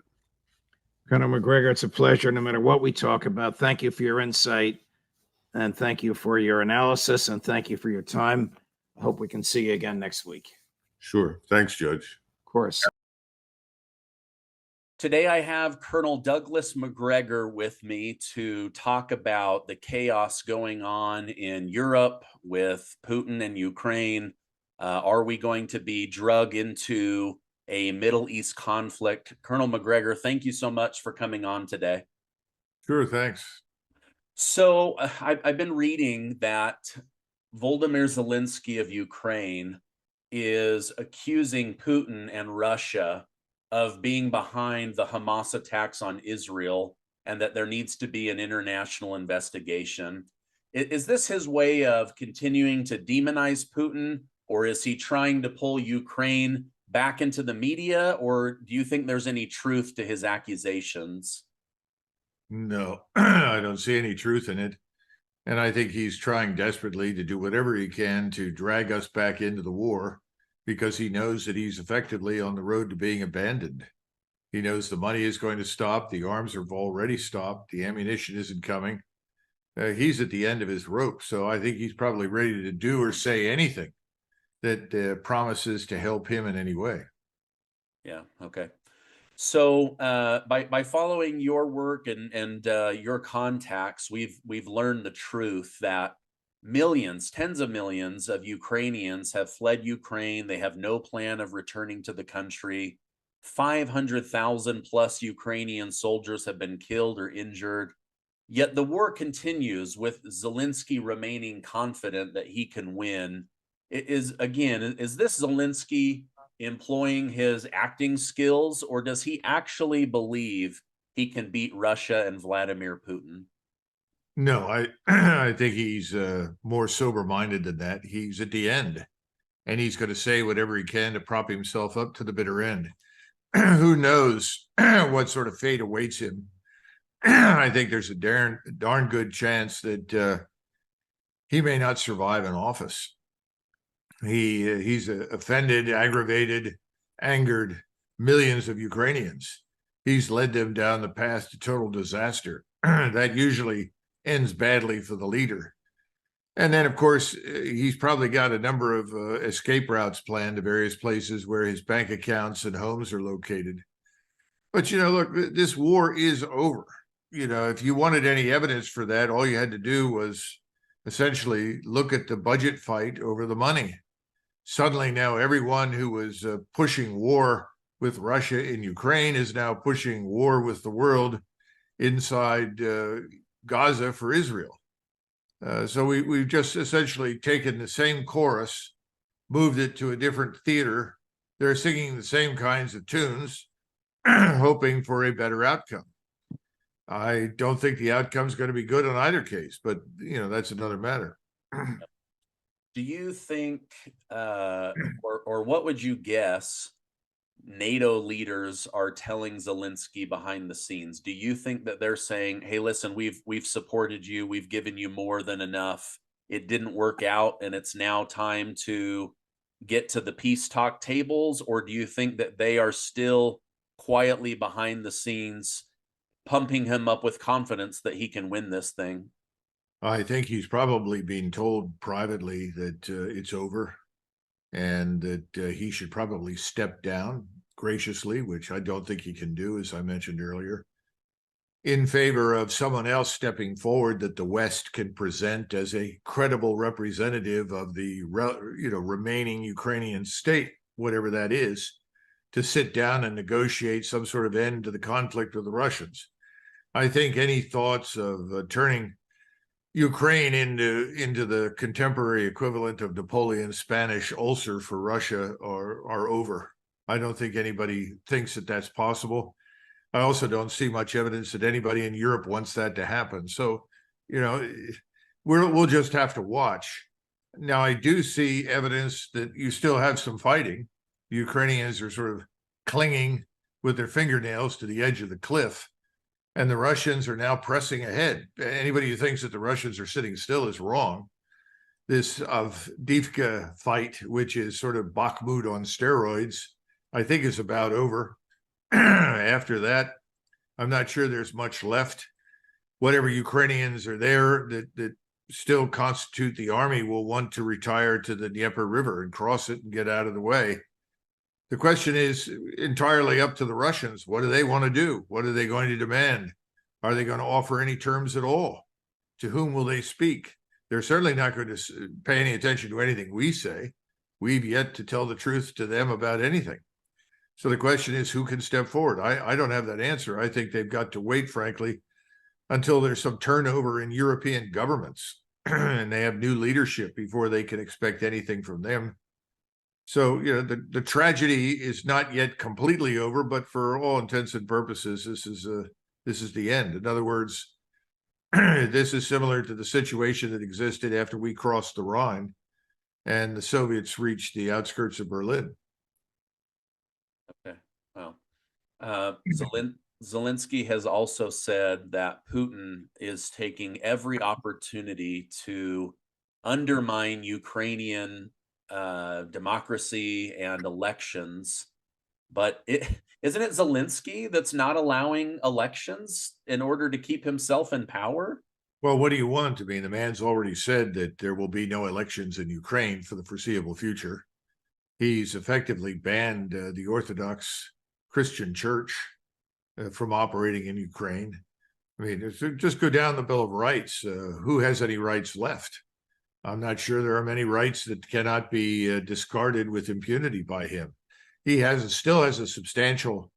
Colonel Macgregor, it's a pleasure no matter what we talk about. Thank you for your insight, and thank you for your analysis, and thank you for your time. I hope we can see you again next week. Sure. Thanks, Judge. Of course. Today, I have Colonel Douglas Macgregor with me to talk about the chaos going on in Europe with Putin and Ukraine. Are we going to be drug into a Middle East conflict? Colonel Macgregor, thank you so much for coming on today. Sure, thanks. So I've been reading that Volodymyr Zelensky of Ukraine is accusing Putin and Russia of being behind the Hamas attacks on Israel and that there needs to be an international investigation. Is this his way of continuing to demonize Putin, or is he trying to pull Ukraine back into the media, or do you think there's any truth to his accusations? No, I don't see any truth in it. And I think he's trying desperately to do whatever he can to drag us back into the war, because he knows that he's effectively on the road to being abandoned. He knows the money is going to stop. The arms have already stopped. The ammunition isn't coming. He's at the end of his rope. So I think he's probably ready to do or say anything that promises to help him in any way. Yeah, okay. So by following your work and your contacts, we've learned the truth that millions, tens of millions of Ukrainians have fled Ukraine. They have no plan of returning to the country. 500,000 plus Ukrainian soldiers have been killed or injured. Yet the war continues, with Zelensky remaining confident that he can win. Is this Zelensky employing his acting skills, or does he actually believe he can beat Russia and Vladimir Putin? No, I think he's more sober-minded than that. He's at the end, and he's going to say whatever he can to prop himself up to the bitter end. Who knows what sort of fate awaits him? I think there's a darn good chance that he may not survive in office. He's offended, aggravated, angered millions of Ukrainians. He's led them down the path to total disaster. That usually ends badly for the leader. And then, of course, he's probably got a number of escape routes planned to various places where his bank accounts and homes are located. But, look, this war is over. If you wanted any evidence for that, all you had to do was essentially look at the budget fight over the money. Suddenly now everyone who was pushing war with Russia in Ukraine is now pushing war with the world inside Gaza for Israel. So we've just essentially taken the same chorus, moved it to a different theater. They're singing the same kinds of tunes, hoping for a better outcome. I don't think the outcome's going to be good in either case, but that's another matter. Do you think, or what would you guess NATO leaders are telling Zelensky behind the scenes? Do you think that they're saying, "Hey, listen, we've supported you, we've given you more than enough. It didn't work out, and it's now time to get to the peace talk tables"? Or do you think that they are still quietly behind the scenes, pumping him up with confidence that he can win this thing? I think he's probably being told privately that it's over and that he should probably step down graciously, which I don't think he can do, as I mentioned earlier, in favor of someone else stepping forward that the West can present as a credible representative of the remaining Ukrainian state, whatever that is, to sit down and negotiate some sort of end to the conflict with the Russians. I think any thoughts of turning Ukraine into the contemporary equivalent of Napoleon's Spanish ulcer for Russia are over. I don't think anybody thinks that that's possible. I also don't see much evidence that anybody in Europe wants that to happen. So, we'll just have to watch. Now, I do see evidence that you still have some fighting. The Ukrainians are sort of clinging with their fingernails to the edge of the cliff. And the Russians are now pressing ahead. Anybody who thinks that the Russians are sitting still is wrong. This Avdiivka fight, which is sort of Bakhmut on steroids, I think is about over. After that, I'm not sure there's much left. Whatever Ukrainians are there that still constitute the army will want to retire to the Dnieper River and cross it and get out of the way. The question is entirely up to the Russians. What do they want to do? What are they going to demand? Are they going to offer any terms at all? To whom will they speak? They're certainly not going to pay any attention to anything we say. We've yet to tell the truth to them about anything. So the question is, who can step forward? I don't have that answer. I think they've got to wait, frankly, until there's some turnover in European governments and they have new leadership before they can expect anything from them. So, the tragedy is not yet completely over, but for all intents and purposes, this is the end. In other words, this is similar to the situation that existed after we crossed the Rhine and the Soviets reached the outskirts of Berlin. Okay. Well, Zelensky has also said that Putin is taking every opportunity to undermine Ukrainian democracy and elections. But isn't it Zelensky that's not allowing elections in order to keep himself in power? Well, what do you want? I mean, the man's already said that there will be no elections in Ukraine for the foreseeable future. He's effectively banned the Orthodox Christian Church from operating in Ukraine. I mean, just go down the Bill of Rights. Who has any rights left? I'm not sure there are many rights that cannot be discarded with impunity by him. He still has a substantial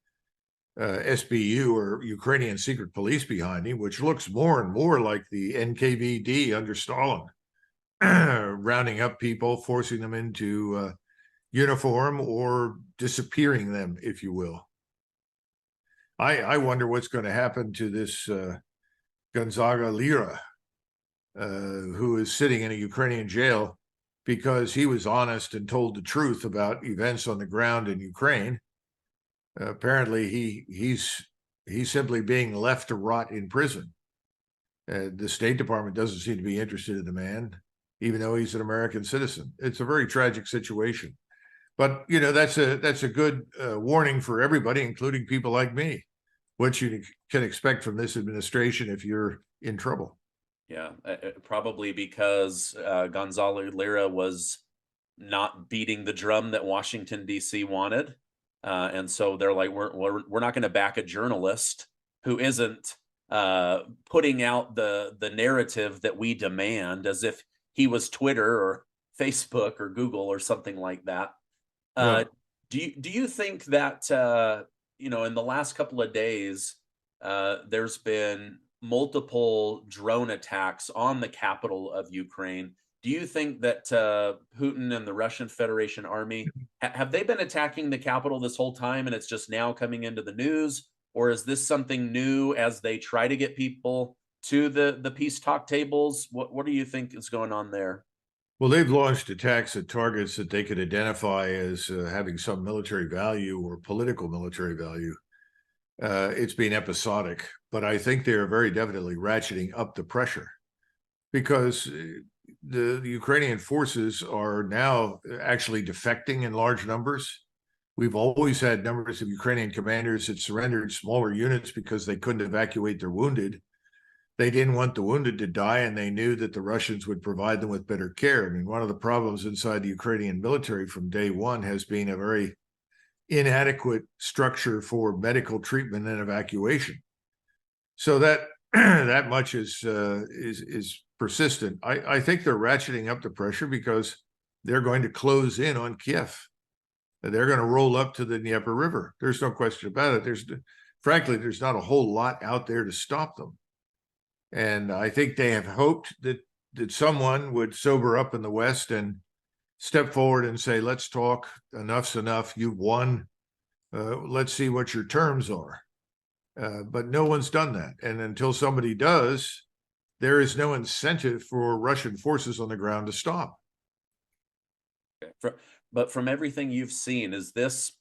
SBU, or Ukrainian secret police, behind him, which looks more and more like the NKVD under Stalin, rounding up people, forcing them into uniform or disappearing them, if you will. I wonder what's going to happen to this Gonzaga Lira, who is sitting in a Ukrainian jail because he was honest and told the truth about events on the ground in Ukraine. Apparently, he's simply being left to rot in prison. The State Department doesn't seem to be interested in the man, even though he's an American citizen. It's a very tragic situation. But that's a good warning for everybody, including people like me, what you can expect from this administration if you're in trouble. Yeah, probably because Gonzalo Lira was not beating the drum that Washington, D.C. wanted. And so they're like, we're not going to back a journalist who isn't putting out the narrative that we demand, as if he was Twitter or Facebook or Google or something like that. Well, do you think that in the last couple of days there's been multiple drone attacks on the capital of Ukraine? Do you think that Putin and the Russian Federation army have they been attacking the capital this whole time, and it's just now coming into the news? or is this something new as they try to get people to the peace talk tables? What do you think is going on there? Well, they've launched attacks at targets that they could identify as having some military value or political military value. It's been episodic, but I think they're very definitely ratcheting up the pressure because the Ukrainian forces are now actually defecting in large numbers. We've always had numbers of Ukrainian commanders that surrendered smaller units because they couldn't evacuate their wounded. They didn't want the wounded to die, and they knew that the Russians would provide them with better care. I mean, one of the problems inside the Ukrainian military from day one has been a very inadequate structure for medical treatment and evacuation. So that that much is persistent. I think they're ratcheting up the pressure because they're going to close in on Kiev. They're going to roll up to the Dnieper River. There's no question about it. Frankly, there's not a whole lot out there to stop them. And I think they have hoped that someone would sober up in the West and step forward and say, let's talk, enough's enough, you've won, let's see what your terms are. But no one's done that. And until somebody does, there is no incentive for Russian forces on the ground to stop. But from everything you've seen, is this,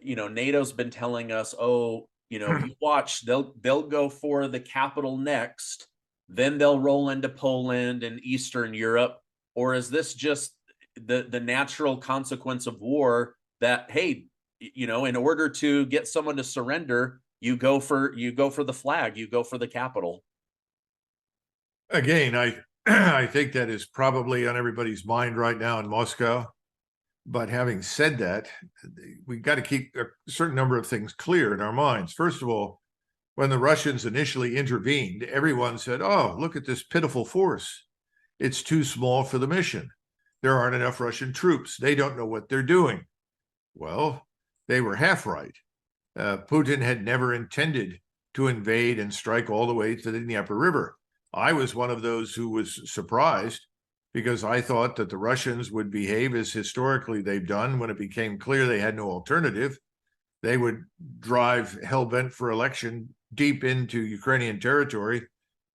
NATO's been telling us, oh, you watch, they'll go for the capital next, then they'll roll into Poland and Eastern Europe, or is this just the natural consequence of war that, hey, in order to get someone to surrender, you go for the flag, you go for the capital? Again, I think that is probably on everybody's mind right now in Moscow. But having said that, we've got to keep a certain number of things clear in our minds. First of all, when the Russians initially intervened, everyone said, oh, look at this pitiful force. It's too small for the mission. There aren't enough Russian troops. They don't know what they're doing. Well, they were half right. Putin had never intended to invade and strike all the way to the Dnieper River. I was one of those who was surprised because I thought that the Russians would behave as historically they've done when it became clear they had no alternative. They would drive hell-bent for election deep into Ukrainian territory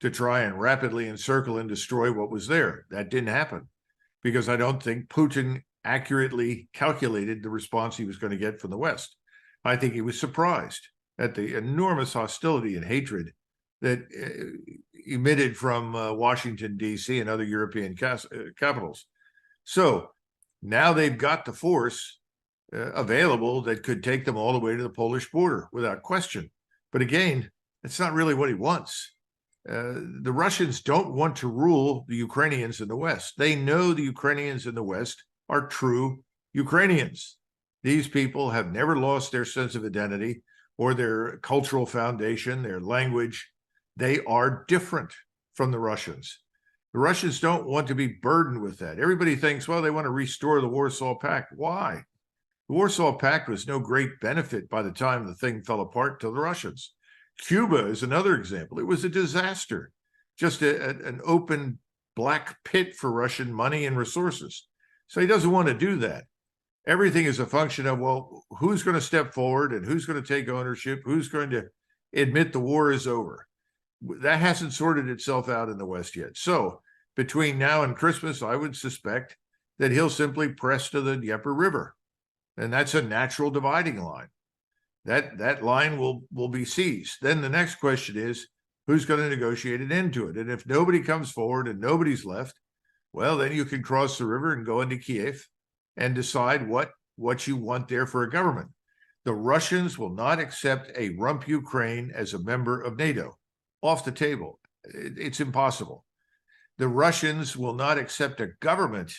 to try and rapidly encircle and destroy what was there. That didn't happen because I don't think Putin accurately calculated the response he was going to get from the West. I think he was surprised at the enormous hostility and hatred that emitted from Washington, D.C. and other European capitals. So now they've got the force available that could take them all the way to the Polish border without question. But again, it's not really what he wants. The Russians don't want to rule the Ukrainians in the West. They know the Ukrainians in the West are true Ukrainians. These people have never lost their sense of identity or their cultural foundation, their language. They are different from the Russians. The Russians don't want to be burdened with that. Everybody thinks, well, they want to restore the Warsaw Pact. Why? The Warsaw Pact was no great benefit by the time the thing fell apart to the Russians. Cuba is another example. It was a disaster, just an open black pit for Russian money and resources. So he doesn't want to do that. Everything is a function of, well, who's going to step forward and who's going to take ownership, who's going to admit the war is over. That hasn't sorted itself out in the West yet. So between now and Christmas, I would suspect that he'll simply press to the Dnieper River. And that's a natural dividing line. That line will be seized. Then the next question is, who's going to negotiate an end to it? And if nobody comes forward and nobody's left, well, then you can cross the river and go into Kiev and decide what you want there for a government. The Russians will not accept a rump Ukraine as a member of NATO. Off the table. It's impossible. The Russians will not accept a government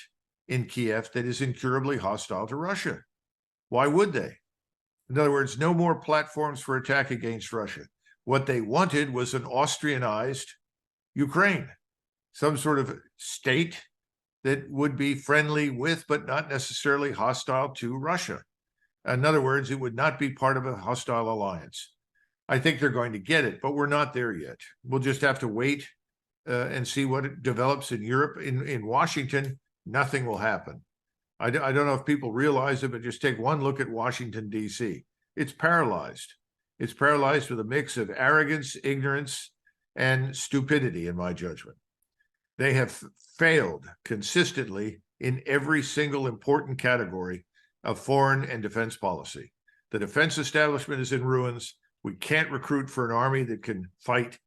in Kiev that is incurably hostile to Russia. Why would they? In other words, no more platforms for attack against Russia. What they wanted was an Austrianized Ukraine, some sort of state that would be friendly with, but not necessarily hostile to Russia. In other words, it would not be part of a hostile alliance. I think they're going to get it, but we're not there yet. We'll just have to wait and see what develops in Europe. In Washington, nothing will happen. I don't know if people realize it, but just take one look at Washington, D.C. It's paralyzed. It's paralyzed with a mix of arrogance, ignorance, and stupidity, in my judgment. They have failed consistently in every single important category of foreign and defense policy. The defense establishment is in ruins. We can't recruit for an army that can fight.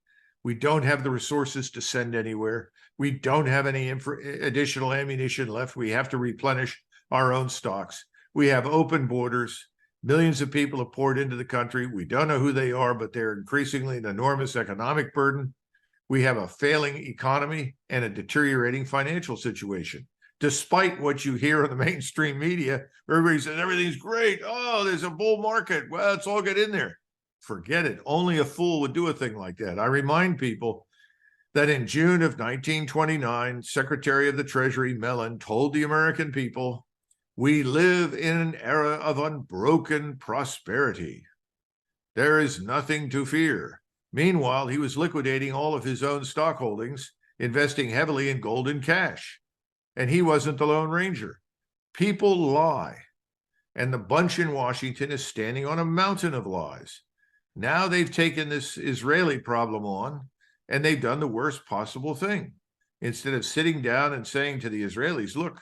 We don't have the resources to send anywhere. We don't have any additional ammunition left. We have to replenish our own stocks. We have open borders. Millions of people have poured into the country. We don't know who they are, but they're increasingly an enormous economic burden. We have a failing economy and a deteriorating financial situation. Despite what you hear on the mainstream media, everybody says everything's great. Oh, there's a bull market. Well, let's all get in there. Forget it. Only a fool would do a thing like that. I remind people that in June of 1929, Secretary of the Treasury Mellon told the American people, "We live in an era of unbroken prosperity. There is nothing to fear." Meanwhile, he was liquidating all of his own stock holdings, investing heavily in gold and cash. And he wasn't the Lone Ranger. People lie. And the bunch in Washington is standing on a mountain of lies. Now they've taken this Israeli problem on, and they've done the worst possible thing. Instead of sitting down and saying to the Israelis, look,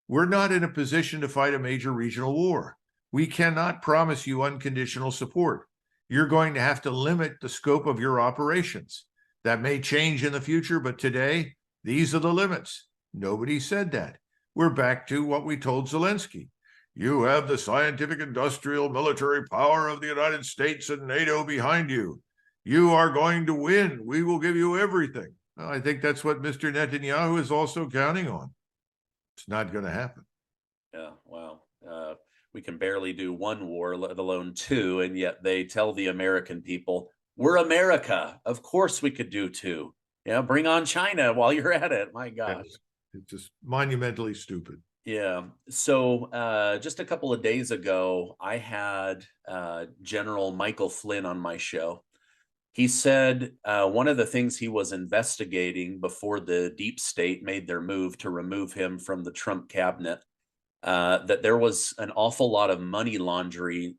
we're not in a position to fight a major regional war. We cannot promise you unconditional support. You're going to have to limit the scope of your operations. That may change in the future, but today, these are the limits. Nobody said that. We're back to what we told Zelensky. You have the scientific, industrial, military power of the United States and NATO behind you. You are going to win. We will give you everything. Well, I think that's what Mr. Netanyahu is also counting on. It's not going to happen. Yeah, wow. We can barely do one war, let alone two, and yet they tell the American people, we're America. Of course we could do two. Yeah, bring on China while you're at it. My gosh. It's just monumentally stupid. Yeah. So just a couple of days ago, I had General Michael Flynn on my show. He said one of the things he was investigating before the deep state made their move to remove him from the Trump cabinet, that there was an awful lot of money laundering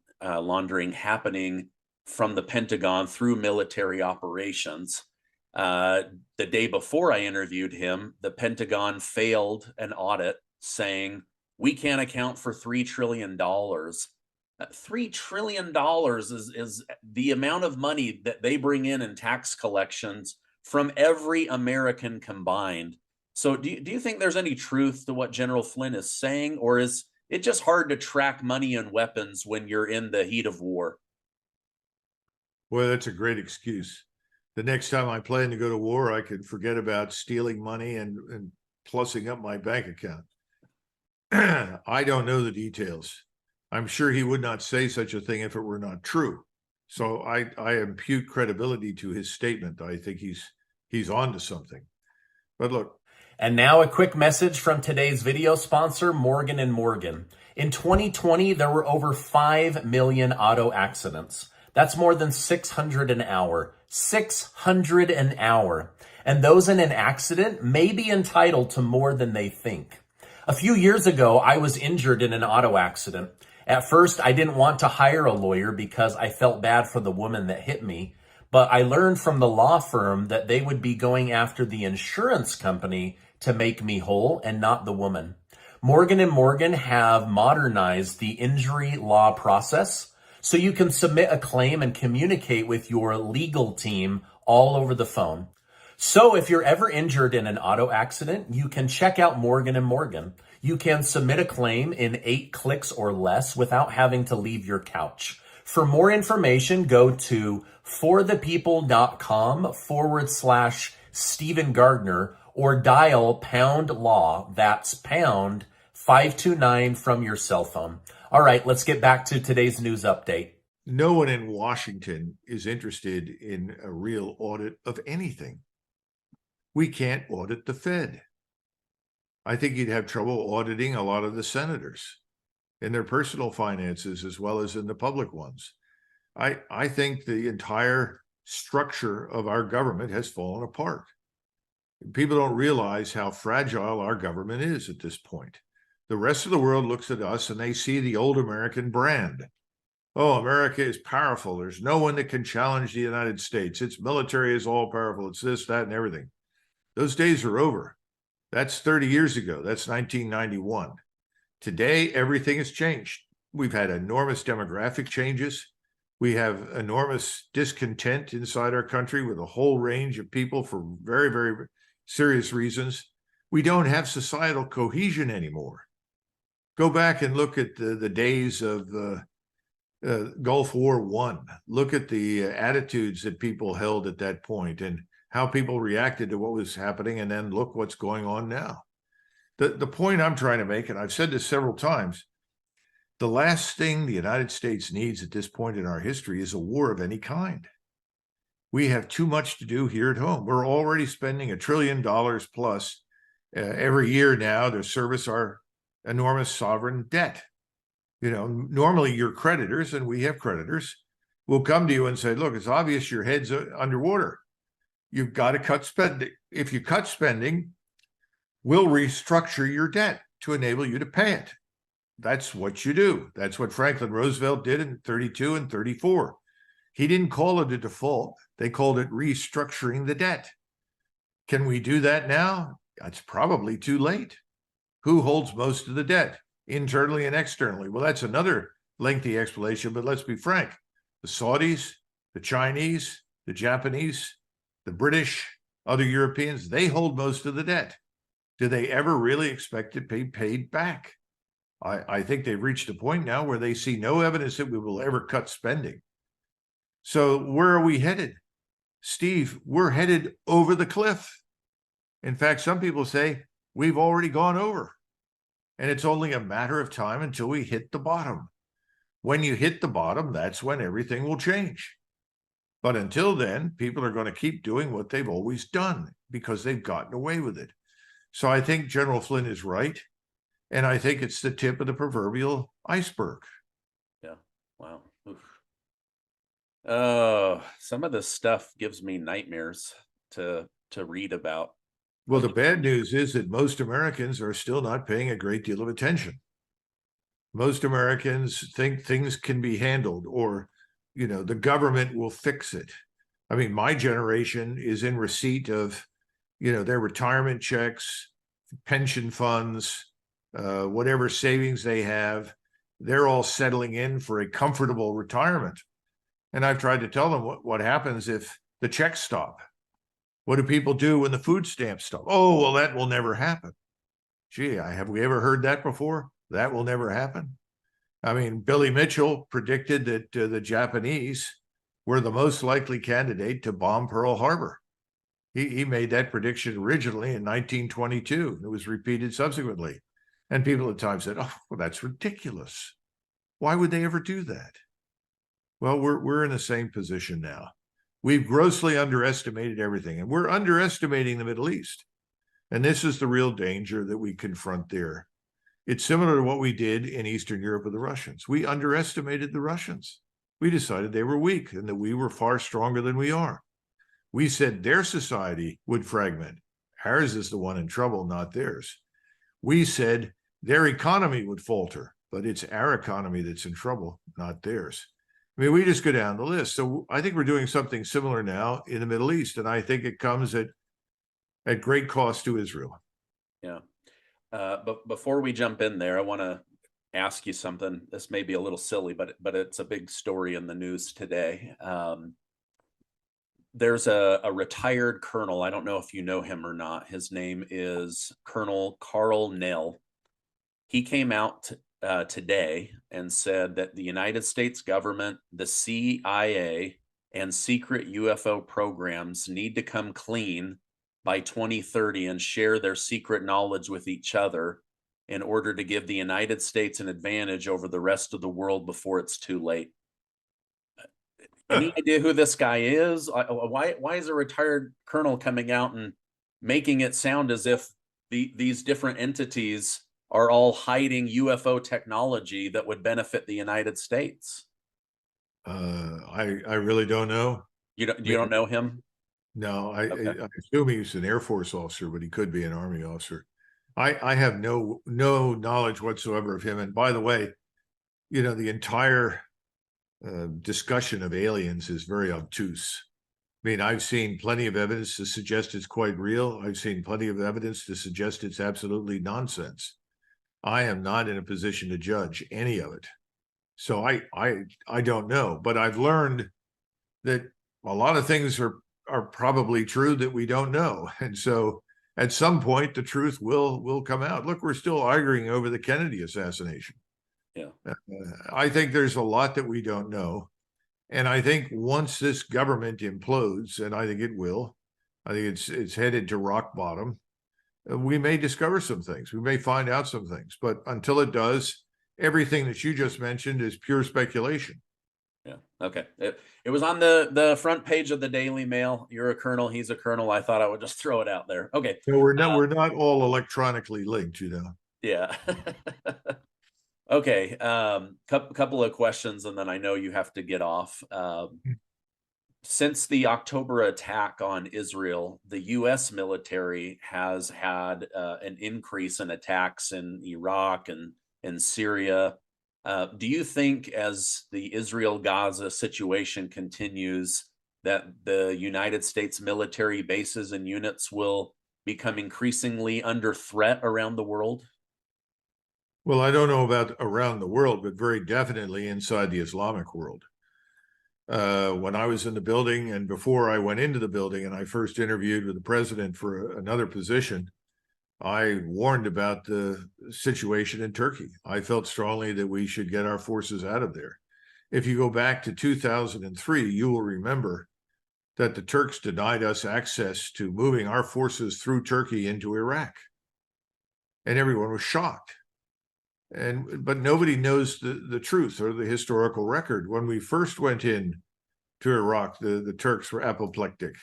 happening from the Pentagon through military operations. The day before I interviewed him, the Pentagon failed an audit saying we can't account for $3 trillion. $3 trillion is the amount of money that they bring in tax collections from every American combined. So do you think there's any truth to what General Flynn is saying, or is it just hard to track money and weapons when you're in the heat of war? Well, that's a great excuse. The next time I plan to go to war, I can forget about stealing money and plussing up my bank account. I don't know the details. I'm sure he would not say such a thing if it were not true. So I impute credibility to his statement. I think he's on to something. But look. And now a quick message from today's video sponsor, Morgan & Morgan. In 2020, there were over 5 million auto accidents. That's more than 600 an hour. 600 an hour. And those in an accident may be entitled to more than they think. A few years ago, I was injured in an auto accident. At first, I didn't want to hire a lawyer because I felt bad for the woman that hit me. But I learned from the law firm that they would be going after the insurance company to make me whole and not the woman. Morgan & Morgan have modernized the injury law process so you can submit a claim and communicate with your legal team all over the phone. So if you're ever injured in an auto accident, you can check out Morgan & Morgan. You can submit a claim in 8 clicks or less without having to leave your couch. For more information, go to forthepeople.com/Stephen Gardner or dial pound law. That's pound 529 from your cell phone. All right, let's get back to today's news update. No one in Washington is interested in a real audit of anything. We can't audit the Fed. I think you'd have trouble auditing a lot of the senators in their personal finances as well as in the public ones. I think the entire structure of our government has fallen apart. People don't realize how fragile our government is at this point. The rest of the world looks at us and they see the old American brand. oh, America is powerful. There's no one that can challenge the United States. Its military is all powerful. It's this, that, and everything. Those days are over. That's 30 years ago. That's 1991. Today, everything has changed. We've had enormous demographic changes. We have enormous discontent inside our country with a whole range of people for very, very serious reasons. We don't have societal cohesion anymore. Go back and look at the days of Gulf War I. Look at the attitudes that people held at that point and how people reacted to what was happening, and then look what's going on now. The point I'm trying to make, and I've said this several times, the last thing the United States needs at this point in our history is a war of any kind. We have too much to do here at home. We're already spending $1 trillion plus every year now to service our enormous sovereign debt. You know, normally your creditors, and we have creditors, will come to you and say, look, it's obvious your head's underwater. You've got to cut spending. If you cut spending, we'll restructure your debt to enable you to pay it. That's what you do. That's what Franklin Roosevelt did in 32 and 34. He didn't call it a default. They called it restructuring the debt. Can we do that now? It's probably too late. Who holds most of the debt, internally and externally? Well, that's another lengthy explanation, but let's be frank. The Saudis, the Chinese, the Japanese, the British, other Europeans, they hold most of the debt. Do they ever really expect to be paid back? I think they've reached a point now where they see no evidence that we will ever cut spending. So where are we headed? Steve, we're headed over the cliff. In fact, some people say we've already gone over, and it's only a matter of time until we hit the bottom. When you hit the bottom, that's when everything will change. But until then, people are going to keep doing what they've always done because they've gotten away with it. So I think General Flynn is right. And I think it's the tip of the proverbial iceberg. Yeah. Wow. Oh, some of this stuff gives me nightmares to read about. Well, the bad news is that most Americans are still not paying a great deal of attention. Most Americans think things can be handled, or, you know, the government will fix it. I mean, my generation is in receipt of, you know, their retirement checks, pension funds, whatever savings they have. They're all settling in for a comfortable retirement. And I've tried to tell them what happens if the checks stop. What do people do when the food stamps stop? Oh, well, that will never happen. Gee, have we ever heard that before? That will never happen. I mean, Billy Mitchell predicted that the Japanese were the most likely candidate to bomb Pearl Harbor. He made that prediction originally in 1922. It was repeated subsequently. And people at times said, oh, well, that's ridiculous. Why would they ever do that? Well, we're in the same position now. We've grossly underestimated everything, and we're underestimating the Middle East. And this is the real danger that we confront there. It's similar to what we did in Eastern Europe with the Russians. We underestimated the Russians. We decided they were weak and that we were far stronger than we are. We said their society would fragment. Ours is the one in trouble, not theirs. We said their economy would falter, but it's our economy that's in trouble, not theirs. I mean, we just go down the list. So I think we're doing something similar now in the Middle East, and I think it comes at great cost to Israel. Yeah. But before we jump in there, I want to ask you something. This may be a little silly, but it's a big story in the news today. There's a retired colonel. I don't know if you know him or not. His name is Colonel Carl Nell. He came out today and said that the United States government, the CIA, and secret UFO programs need to come clean by 2030 and share their secret knowledge with each other in order to give the United States an advantage over the rest of the world before it's too late. Any idea who this guy is? Why is a retired colonel coming out and making it sound as if these different entities are all hiding UFO technology that would benefit the United States? I really don't know. You don't know him? No, I Okay. I assume he's an Air Force officer, but he could be an Army officer. I have no knowledge whatsoever of him. And by the way, you know, the entire discussion of aliens is very obtuse. I mean, I've seen plenty of evidence to suggest it's quite real. I've seen plenty of evidence to suggest it's absolutely nonsense. I am not in a position to judge any of it. So I don't know, but I've learned that a lot of things are probably true that we don't know. And so at some point the truth will come out. Look, we're still arguing over the Kennedy assassination. Yeah. I think there's a lot that we don't know. And I think once this government implodes, and I think it will, I think it's headed to rock bottom, we may discover some things. We may find out some things. But until it does, everything that you just mentioned is pure speculation. Yeah. Okay. It was on the front page of the Daily Mail. You're a colonel. He's a colonel. I thought I would just throw it out there. Okay. So we're not all electronically linked, you know. Yeah. Okay. Couple of questions, and then I know you have to get off. Since the October attack on Israel, the U.S. military has had an increase in attacks in Iraq and Syria. Do you think, as the Israel-Gaza situation continues, that the United States military bases and units will become increasingly under threat around the world? Well, I don't know about around the world, but very definitely inside the Islamic world. When I was in the building and before I went into the building and I first interviewed with the president for another position, I warned about the situation in Turkey. I felt strongly that we should get our forces out of there. If you go back to 2003, you will remember that the Turks denied us access to moving our forces through Turkey into Iraq. And everyone was shocked. But nobody knows the truth or the historical record. When we first went in to Iraq, the Turks were apoplectic.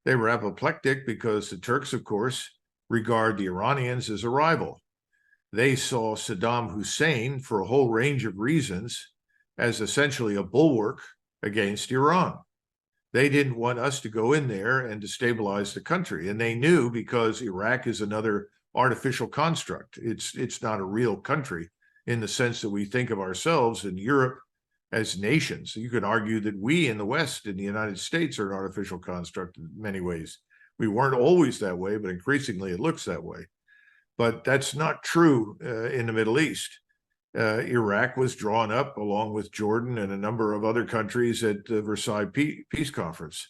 They were apoplectic because the Turks, of course, regard the Iranians as a rival. They saw Saddam Hussein, for a whole range of reasons, as essentially a bulwark against Iran. They didn't want us to go in there and destabilize the country. And they knew, because Iraq is another artificial construct. It's not a real country in the sense that we think of ourselves in Europe as nations. You could argue that we in the West, in the United States, are an artificial construct in many ways. We weren't always that way, but increasingly it looks that way. But that's not true in the Middle East. Iraq was drawn up along with Jordan and a number of other countries at the Versailles Peace Conference.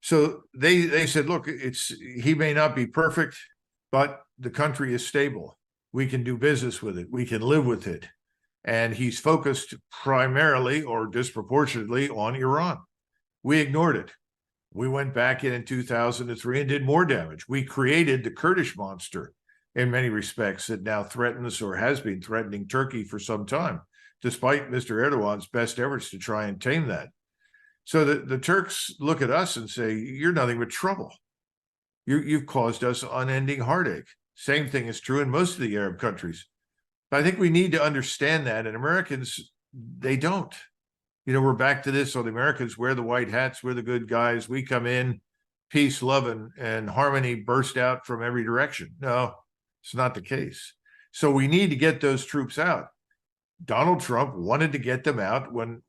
So they said, look, he may not be perfect, but the country is stable. We can do business with it. We can live with it. And he's focused primarily or disproportionately on Iran. We ignored it. We went back in 2003 and did more damage. We created the Kurdish monster in many respects that now threatens or has been threatening Turkey for some time, despite Mr. Erdogan's best efforts to try and tame that. So the Turks look at us and say, you're nothing but trouble. You've caused us unending heartache. Same thing is true in most of the Arab countries. But I think we need to understand that, and Americans, they don't. You know, we're back to this. So the Americans wear the white hats, we're the good guys. We come in, peace, love, and harmony burst out from every direction. No, it's not the case. So we need to get those troops out. Donald Trump wanted to get them out when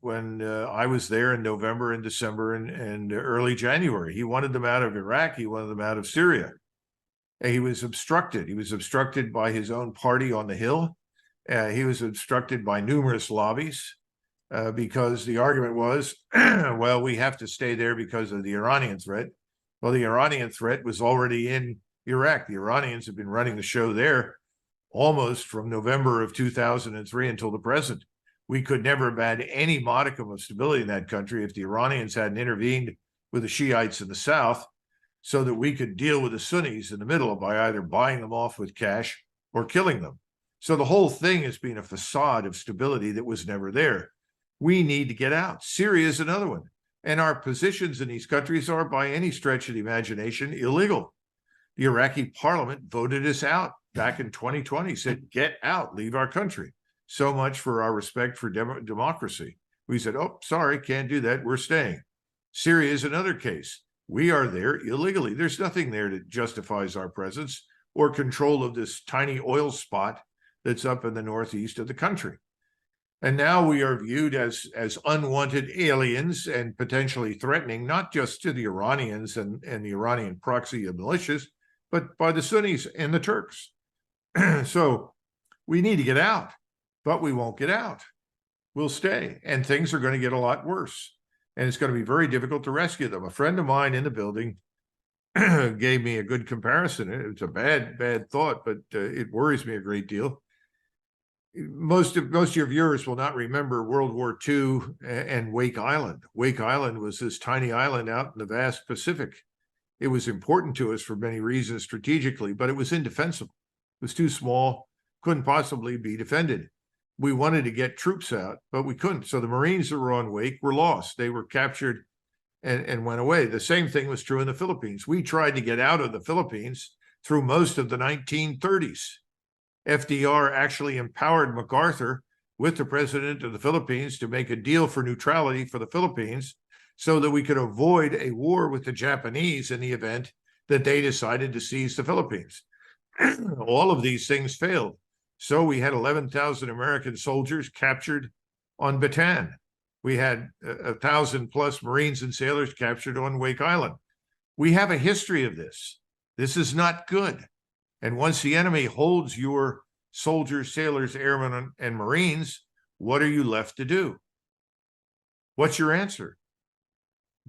I was there in November and December and early January. He wanted them out of Iraq. He wanted them out of Syria. And he was obstructed. He was obstructed by his own party on the Hill. He was obstructed by numerous lobbies because the argument was, well, we have to stay there because of the Iranian threat. Well, the Iranian threat was already in Iraq. The Iranians have been running the show there almost from November of 2003 until the present. We could never have had any modicum of stability in that country if the Iranians hadn't intervened with the Shiites in the south so that we could deal with the Sunnis in the middle by either buying them off with cash or killing them. So the whole thing has been a facade of stability that was never there. We need to get out. Syria is another one. And our positions in these countries are, by any stretch of the imagination, illegal. The Iraqi parliament voted us out back in 2020, said, get out, leave our country. So much for our respect for democracy. We said, oh, sorry, can't do that. We're staying. Syria is another case. We are there illegally. There's nothing there that justifies our presence or control of this tiny oil spot that's up in the northeast of the country. And now we are viewed as unwanted aliens and potentially threatening, not just to the Iranians and the Iranian proxy militias, but by the Sunnis and the Turks. So we need to get out, but we won't get out. We'll stay, and things are going to get a lot worse. And it's going to be very difficult to rescue them. A friend of mine in the building gave me a good comparison. It's a bad thought, but it worries me a great deal. Most of your viewers will not remember World War II and Wake Island. Wake Island was this tiny island out in the vast Pacific. It was important to us for many reasons strategically, but it was indefensible. It was too small, couldn't possibly be defended. We wanted to get troops out, but we couldn't. So the Marines that were on Wake were lost. They were captured and went away. The same thing was true in the Philippines. We tried to get out of the Philippines through most of the 1930s. FDR actually empowered MacArthur with the president of the Philippines to make a deal for neutrality for the Philippines so that we could avoid a war with the Japanese in the event that they decided to seize the Philippines. All of these things failed. So we had 11,000 American soldiers captured on Bataan. We had 1,000 plus Marines and sailors captured on Wake Island. We have a history of this. This is not good. And once the enemy holds your soldiers, sailors, airmen, and Marines, what are you left to do? What's your answer?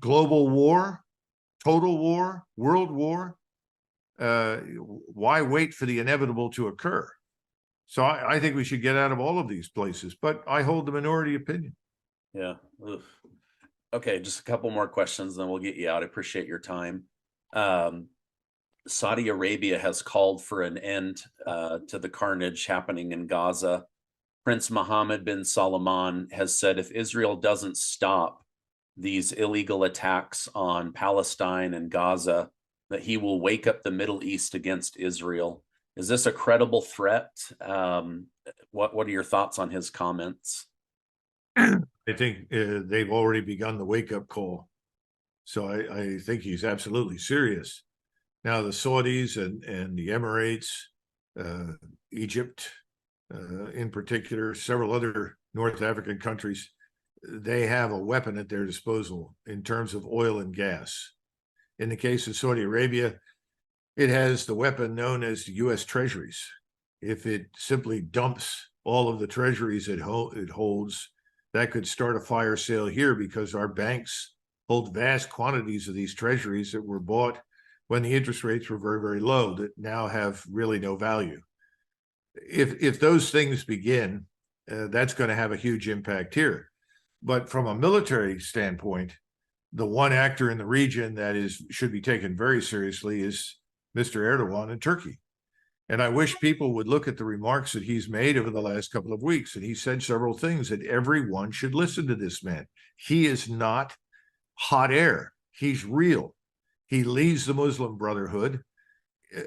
Global war, total war, world war? Why wait for the inevitable to occur? So I think we should get out of all of these places, but I hold the minority opinion. Yeah. Oof. Okay, just a couple more questions, then we'll get you out. I appreciate your time. Saudi Arabia has called for an end to the carnage happening in Gaza. Prince Mohammed bin Salman has said if Israel doesn't stop these illegal attacks on Palestine and Gaza, that he will wake up the Middle East against Israel. Is this a credible threat? What are your thoughts on his comments? I think they've already begun the wake-up call. So I think he's absolutely serious. Now, the Saudis and the Emirates, Egypt in particular, several other North African countries, they have a weapon at their disposal in terms of oil and gas. In the case of Saudi Arabia, it has the weapon known as the U.S. Treasuries. If it simply dumps all of the treasuries it holds, that could start a fire sale here because our banks hold vast quantities of these treasuries that were bought when the interest rates were very, very low that now have really no value. If those things begin, that's going to have a huge impact here. But from a military standpoint, the one actor in the region that should be taken very seriously is Mr. Erdogan in Turkey. And I wish people would look at the remarks that he's made over the last couple of weeks. And he said several things that everyone should listen to this man. He is not hot air. He's real. He leads the Muslim Brotherhood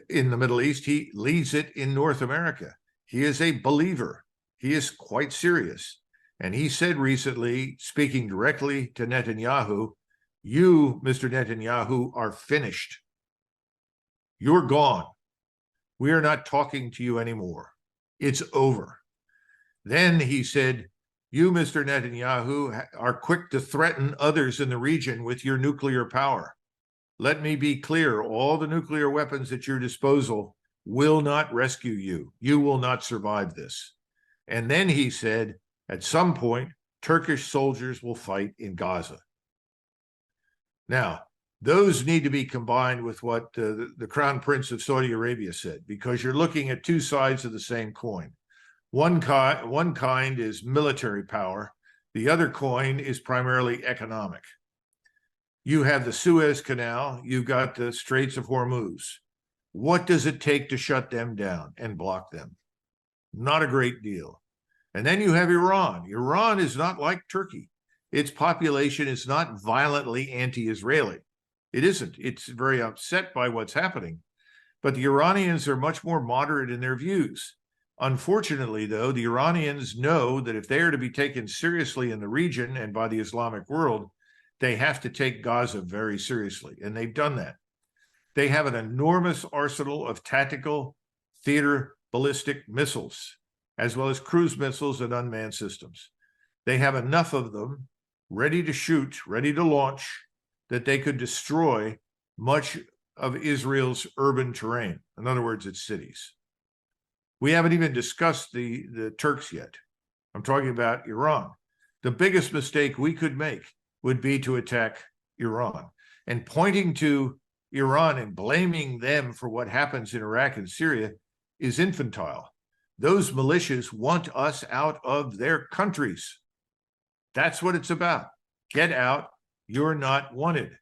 in the Middle East. He leads it in North America. He is a believer. He is quite serious. And he said recently, speaking directly to Netanyahu, you, Mr. Netanyahu, are finished. You're gone. We are not talking to you anymore. It's over. Then he said, you, Mr. Netanyahu, are quick to threaten others in the region with your nuclear power. Let me be clear, all the nuclear weapons at your disposal will not rescue you. You will not survive this. And then he said, at some point, Turkish soldiers will fight in Gaza. Now, those need to be combined with what the Crown Prince of Saudi Arabia said, because you're looking at two sides of the same coin. One kind is military power. The other coin is primarily economic. You have the Suez Canal. You've got the Straits of Hormuz. What does it take to shut them down and block them? Not a great deal. And then you have Iran. Iran is not like Turkey. Its population is not violently anti-Israeli. It isn't. It's very upset by what's happening. But the Iranians are much more moderate in their views. Unfortunately, though, the Iranians know that if they are to be taken seriously in the region and by the Islamic world, they have to take Gaza very seriously, and they've done that. They have an enormous arsenal of tactical theater ballistic missiles, as well as cruise missiles and unmanned systems. They have enough of them ready to shoot, ready to launch, that they could destroy much of Israel's urban terrain. In other words, its cities. We haven't even discussed the Turks yet. I'm talking about Iran. The biggest mistake we could make would be to attack Iran. And pointing to Iran and blaming them for what happens in Iraq and Syria is infantile. Those militias want us out of their countries. That's what it's about. Get out. You're not wanted.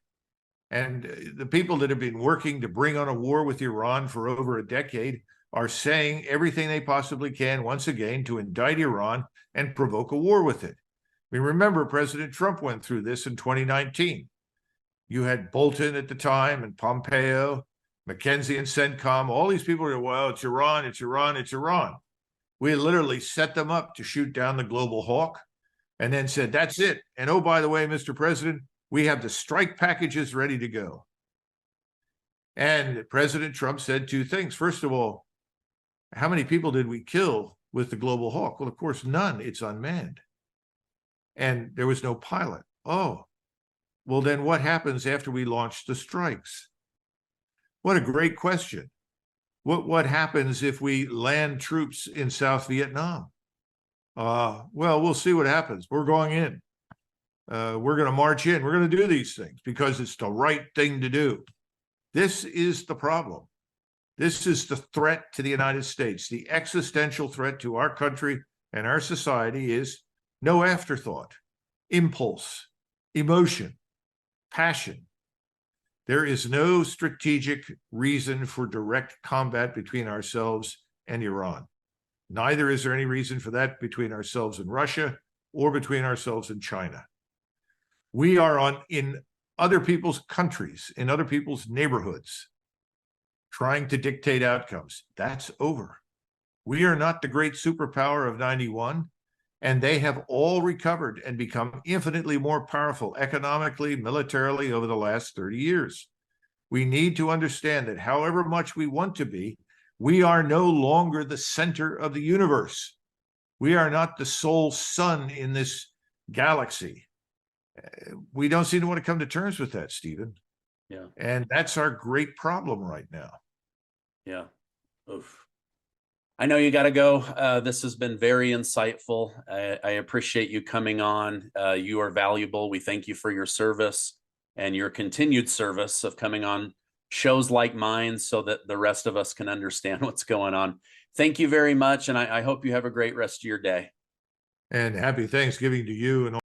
And the people that have been working to bring on a war with Iran for over a decade are saying everything they possibly can, once again, to indict Iran and provoke a war with it. I mean, remember, President Trump went through this in 2019. You had Bolton at the time and Pompeo, McKenzie and CENTCOM. All these people are, well, it's Iran, it's Iran, it's Iran. We literally set them up to shoot down the global hawk and then said, that's it. And oh, by the way, Mr. President, we have the strike packages ready to go. And President Trump said two things. First of all, how many people did we kill with the global hawk? Well, of course, none. It's unmanned. And there was no pilot. Oh, well, then what happens after we launch the strikes? What a great question. What happens if we land troops in South Vietnam? Well, we'll see what happens. We're going in. We're going to march in. We're going to do these things because it's the right thing to do. This is the problem. This is the threat to the United States. The existential threat to our country and our society is no afterthought, impulse, emotion, passion. There is no strategic reason for direct combat between ourselves and Iran. Neither is there any reason for that between ourselves and Russia or between ourselves and China. We are in other people's countries, in other people's neighborhoods, trying to dictate outcomes. That's over. We are not the great superpower of 91, and they have all recovered and become infinitely more powerful economically, militarily over the last 30 years. We need to understand that however much we want to be, we are no longer the center of the universe. We are not the sole sun in this galaxy. We don't seem to want to come to terms with that, Stephen. Yeah. And that's our great problem right now. Yeah. Oof. I know you got to go. This has been very insightful. I appreciate you coming on. You are valuable. We thank you for your service and your continued service of coming on shows like mine so that the rest of us can understand what's going on. Thank you very much. And I hope you have a great rest of your day. And happy Thanksgiving to you and